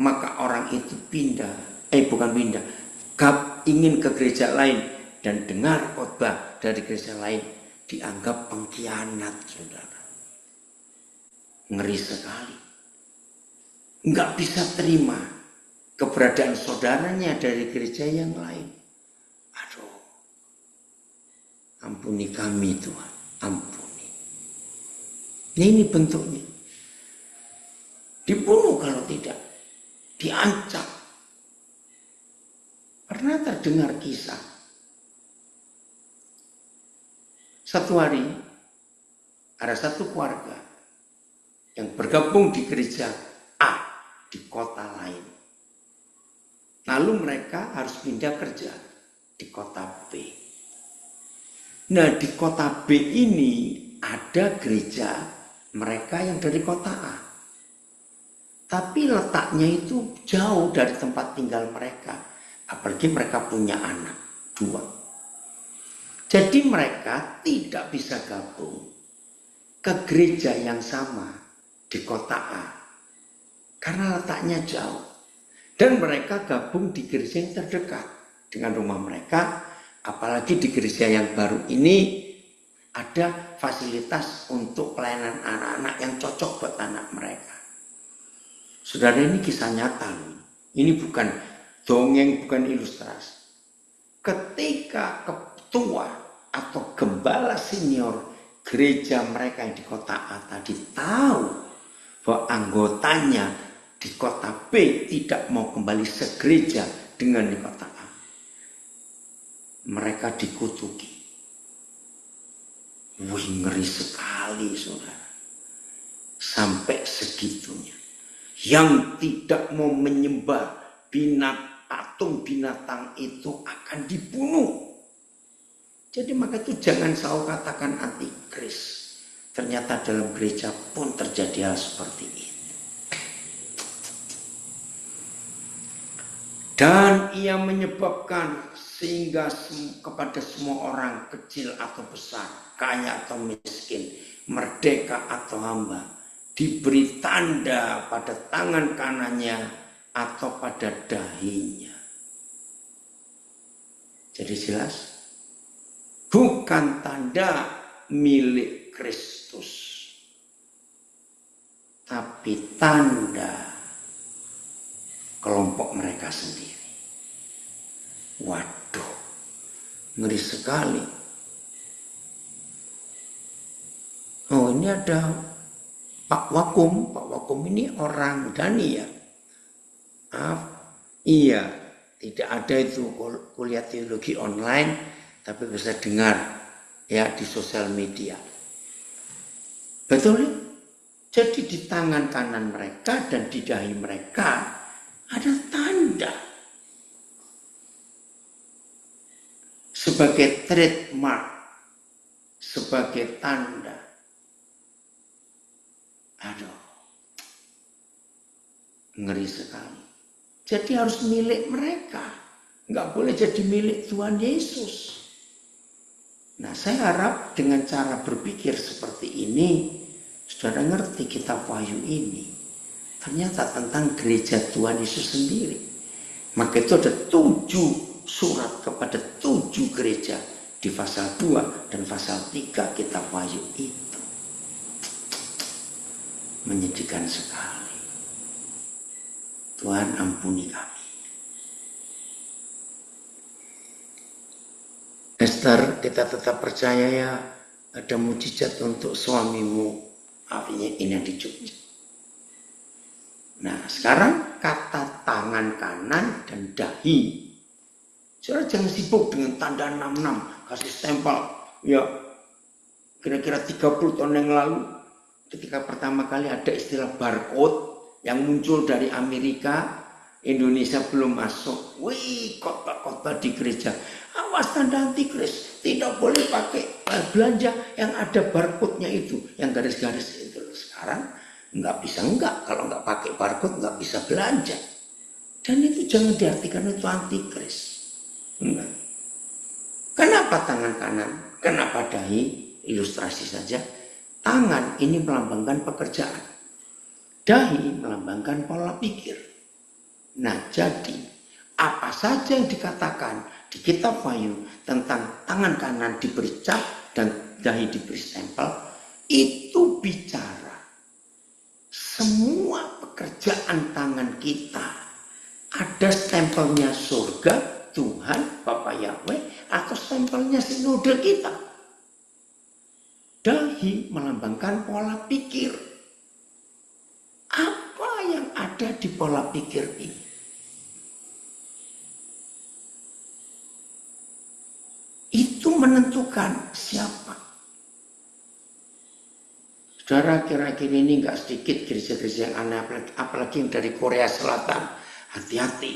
maka orang itu ingin ke gereja lain dan dengar khotbah dari gereja lain, dianggap pengkhianat, saudara. Ngeri sekali. Nggak bisa terima keberadaan saudaranya dari gereja yang lain. Aduh, ampuni kami Tuhan, ampuni. Ini bentuknya. Dibunuh kalau tidak, diancam. Pernah terdengar kisah. Satu hari ada satu keluarga yang bergabung di gereja A di kota lain. Lalu mereka harus pindah kerja di kota B. Nah, di kota B ini ada gereja mereka yang dari kota A. Tapi letaknya itu jauh dari tempat tinggal mereka. Apalagi mereka punya anak 2. Jadi mereka tidak bisa gabung ke gereja yang sama di kota A. Karena letaknya jauh. Dan mereka gabung di gereja yang terdekat dengan rumah mereka. Apalagi di gereja yang baru ini ada fasilitas untuk pelayanan anak-anak yang cocok buat anak mereka. Saudara, ini kisah nyata. Ini bukan dongeng, bukan ilustrasi. Ketika ketua atau gembala senior gereja mereka yang di kota A tadi tahu bahwa anggotanya di kota B tidak mau kembali segereja dengan di kota A, mereka dikutuki. Wih, ngeri sekali, saudara. Sampai segitunya. Yang tidak mau menyembah patung binatang itu akan dibunuh. Jadi maka itu jangan selalu katakan antikris. Ternyata dalam gereja pun terjadi hal seperti itu. Dan ia menyebabkan sehingga kepada semua orang, kecil atau besar, kaya atau miskin, merdeka atau hamba, diberi tanda pada tangan kanannya atau pada dahinya. Jadi jelas, bukan tanda milik Kristus, tapi tanda kelompok mereka sendiri. Waduh, ngeri sekali. Oh, ini ada Pak Wakum. Pak Wakum ini orang Dani ya. Maaf, iya, tidak ada itu kuliah teologi online, tapi bisa dengar ya di sosial media. Betul? Jadi di tangan kanan mereka dan di dahi mereka ada tanda sebagai trademark, sebagai tanda. Aduh, ngeri sekali. Jadi harus milik mereka, nggak boleh jadi milik Tuhan Yesus. Nah, saya harap dengan cara berpikir seperti ini, saudara ngerti kitab Wahyu ini ternyata tentang gereja Tuhan Yesus sendiri. Maka itu ada 7 surat kepada 7 gereja di pasal 2 dan pasal 3 kitab Wahyu itu. Menyedihkan sekali. Tuhan ampuni kami. Esther, kita tetap percaya ya ada mujizat untuk suamimu. Artinya ini yang di Jogja. Nah, sekarang kata tangan kanan dan dahi. Saudara jangan sibuk dengan tanda 66, kasih stempel. Ya, kira-kira 30 tahun yang lalu, ketika pertama kali ada istilah barcode yang muncul dari Amerika, Indonesia belum masuk. Wih, khotbah-khotbah di gereja. Awas tanda antikris, tidak boleh pakai belanja yang ada barcode-nya itu, yang garis-garis itu. Sekarang nggak bisa kalau nggak pakai barcode nggak bisa belanja. Dan itu jangan diartikan itu antikris. Enggak. Kenapa tangan kanan? Kenapa dahi? Ilustrasi saja. Tangan ini melambangkan pekerjaan. Dahi melambangkan pola pikir. Nah, jadi apa saja yang dikatakan di kitab Wahyu tentang tangan kanan diberi cap dan dahi diberi stempel, itu bicara semua pekerjaan tangan kita ada stempelnya surga, Tuhan, Bapa Yahweh, atau stempelnya sinode kita. Dahi melambangkan pola pikir. Apa yang ada di pola pikir ini? Itu menentukan siapa. Saudara, kira-kira ini nggak sedikit gereja-gereja yang aneh, apalagi yang dari Korea Selatan. Hati-hati,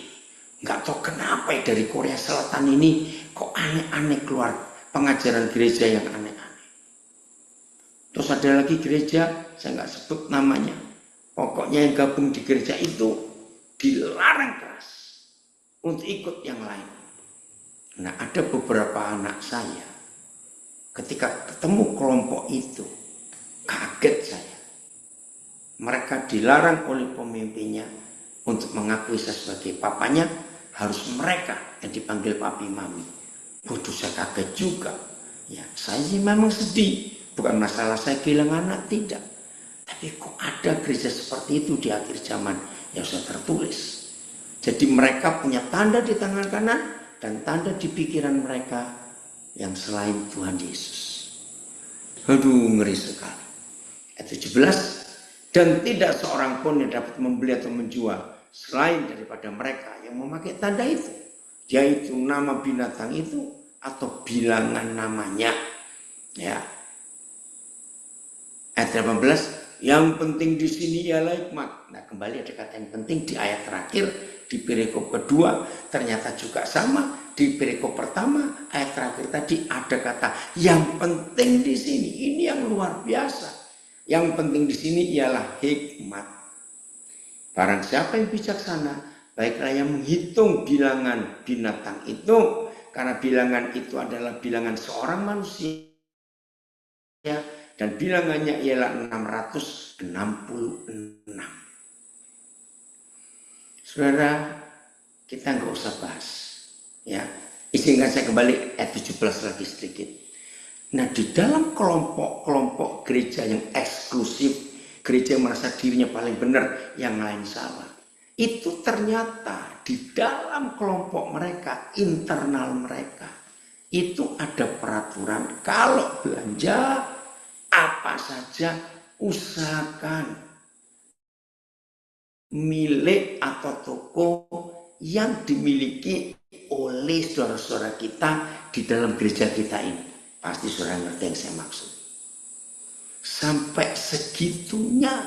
nggak tahu kenapa dari Korea Selatan ini kok aneh-aneh keluar pengajaran gereja yang aneh-aneh. Terus ada lagi gereja, saya nggak sebut namanya. Pokoknya yang gabung di gereja itu dilarang keras untuk ikut yang lain. Nah, ada beberapa anak saya ketika ketemu kelompok itu, kaget saya. Mereka dilarang oleh pemimpinnya untuk mengakui saya sebagai papanya, harus mereka yang dipanggil papi mami. Waduh, saya kaget juga. Ya, saya sih memang sedih. Bukan masalah saya kehilangan anak, tidak. Tapi kok ada gereja seperti itu di akhir zaman yang sudah tertulis. Jadi mereka punya tanda di tangan kanan dan tanda di pikiran mereka yang selain Tuhan Yesus. Aduh, ngeri sekali. Ayat 17, dan tidak seorang pun yang dapat membeli atau menjual selain daripada mereka yang memakai tanda itu, yaitu nama binatang itu atau bilangan namanya. Ya. Ayat 18, yang penting di sini ialah hikmat. Nah, kembali ada kata yang penting di ayat terakhir di perikop kedua, ternyata juga sama di perikop pertama ayat terakhir tadi ada kata yang penting di sini. Ini yang luar biasa. Yang penting di sini ialah hikmat. Barang siapa yang bijaksana, baiklah yang menghitung bilangan binatang itu, karena bilangan itu adalah bilangan seorang manusia, dan bilangannya ialah 666. Saudara, kita nggak usah bahas. Ya, izinkan saya kembali ayat 17 lagi sedikit. Nah, di dalam kelompok-kelompok gereja yang eksklusif, gereja yang merasa dirinya paling benar, yang lain salah. Itu ternyata di dalam kelompok mereka, internal mereka, itu ada peraturan kalau belanja apa saja usahakan milik atau toko yang dimiliki oleh saudara-saudara kita di dalam gereja kita ini. Pasti saudara ngerti yang saya maksud. Sampai segitunya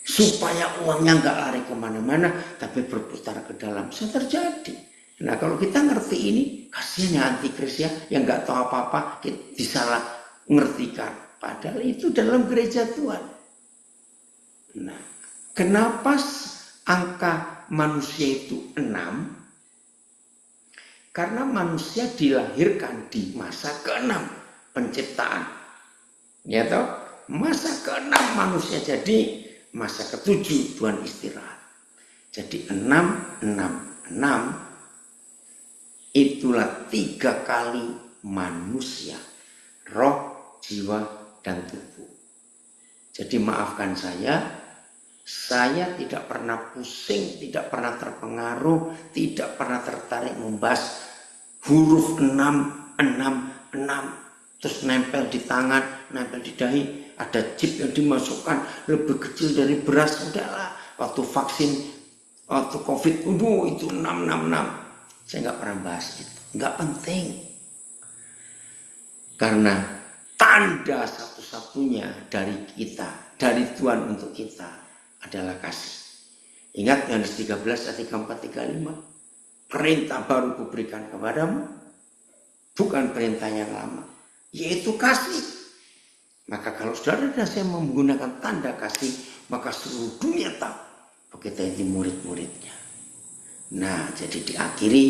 supaya uangnya nggak lari kemana-mana tapi berputar ke dalam. Bisa terjadi. Nah, kalau kita ngerti ini, kasihan ya antikris ya, yang nggak tahu apa-apa disalah ngertikan. Padahal itu dalam gereja Tuhan. Nah, kenapa angka manusia itu 6? Karena manusia dilahirkan di masa ke-6 penciptaan. Ya toh? Masa ke-6 manusia, jadi masa ke-7 Tuhan istirahat. Jadi 6, 6, 6 itulah 3 kali manusia, roh, jiwa, dan tubuh. Jadi maafkan saya tidak pernah pusing, tidak pernah terpengaruh, tidak pernah tertarik membahas huruf 6, 6, 6, terus nempel di tangan, nempel di dahi, ada chip yang dimasukkan lebih kecil dari beras, udahlah. Waktu vaksin, waktu COVID, itu 6, 6, 6. Saya nggak pernah bahas itu, nggak penting. Karena tanda satu-satunya dari kita, dari Tuhan untuk kita adalah kasih. Ingat Yohanes 13 ayat 34, 35. Perintah baru kuberikan kepadamu, bukan perintah yang lama, yaitu kasih. Maka kalau saudara dan saya menggunakan tanda kasih, maka seluruh dunia tahu bahwa kita ini murid-muridnya. Nah, jadi diakhiri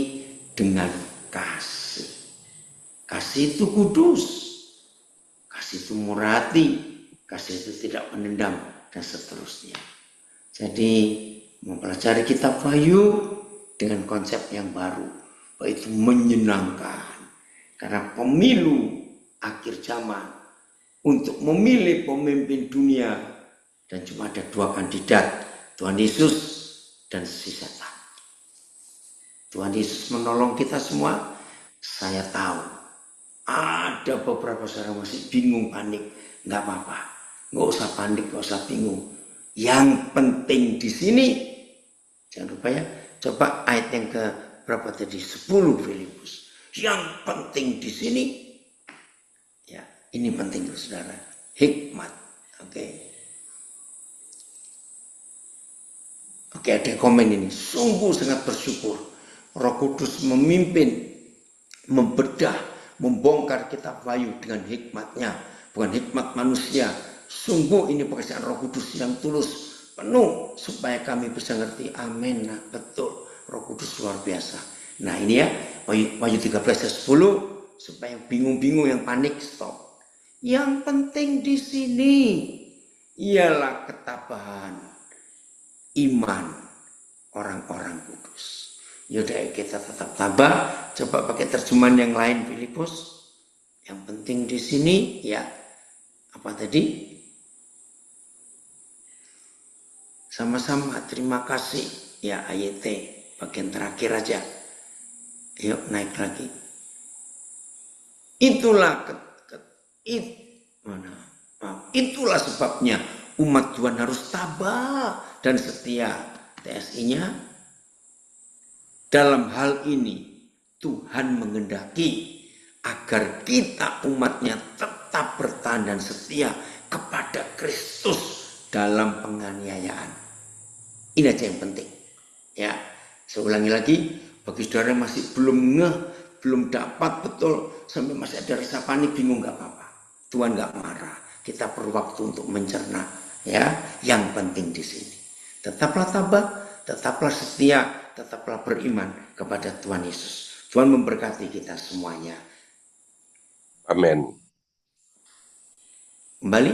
dengan kasih. Kasih itu kudus, kasih itu murah hati, kasih itu tidak menendam, dan seterusnya. Jadi mempelajari kitab Wahyu dengan konsep yang baru, yaitu menyenangkan. Karena pemilu akhir zaman untuk memilih pemimpin dunia, dan cuma ada 2 kandidat, Tuhan Yesus dan si setan. Tuhan Yesus menolong kita semua. Saya tahu ada beberapa saudara masih bingung, panik. Nggak apa-apa, nggak usah panik, nggak usah bingung. Yang penting di sini, jangan lupa ya, coba ayat yang ke berapa tadi, 10 Filipus. Yang penting di sini, ya ini penting saudara, hikmat. Oke, ada komen ini, sungguh sangat bersyukur Roh Kudus memimpin, membedah, membongkar kitab Wahyu dengan hikmatnya, bukan hikmat manusia. Sungguh ini pekerjaan Roh Kudus yang tulus, penuh, supaya kami bisa ngerti. Amin. Nah, betul, Roh Kudus luar biasa. Nah ini ya, Wahyu 13 ayat 10, supaya yang bingung-bingung, yang panik, stop. Yang penting di sini ialah ketabahan iman orang-orang kudus. Yaudah, kita tetap tabah. Coba pakai terjemahan yang lain, Filipus. Yang penting di sini ya apa tadi? Sama-sama terima kasih ya, AYT bagian terakhir aja. Yuk naik lagi. Itulah sebabnya umat Tuhan harus tabah dan setia. TSI-nya, dalam hal ini Tuhan menghendaki agar kita umatnya tetap bertahan dan setia kepada Kristus dalam penganiayaan. Ini aja yang penting. Ya, saya ulangi lagi, bagi saudara yang masih belum belum dapat betul, sampai masih ada rasa panik, bingung, nggak apa-apa. Tuhan nggak marah. Kita perlu waktu untuk mencerna. Ya, yang penting di sini, tetaplah tabah, tetaplah setia, tetaplah beriman kepada Tuhan Yesus. Tuhan memberkati kita semuanya. Amin. Kembali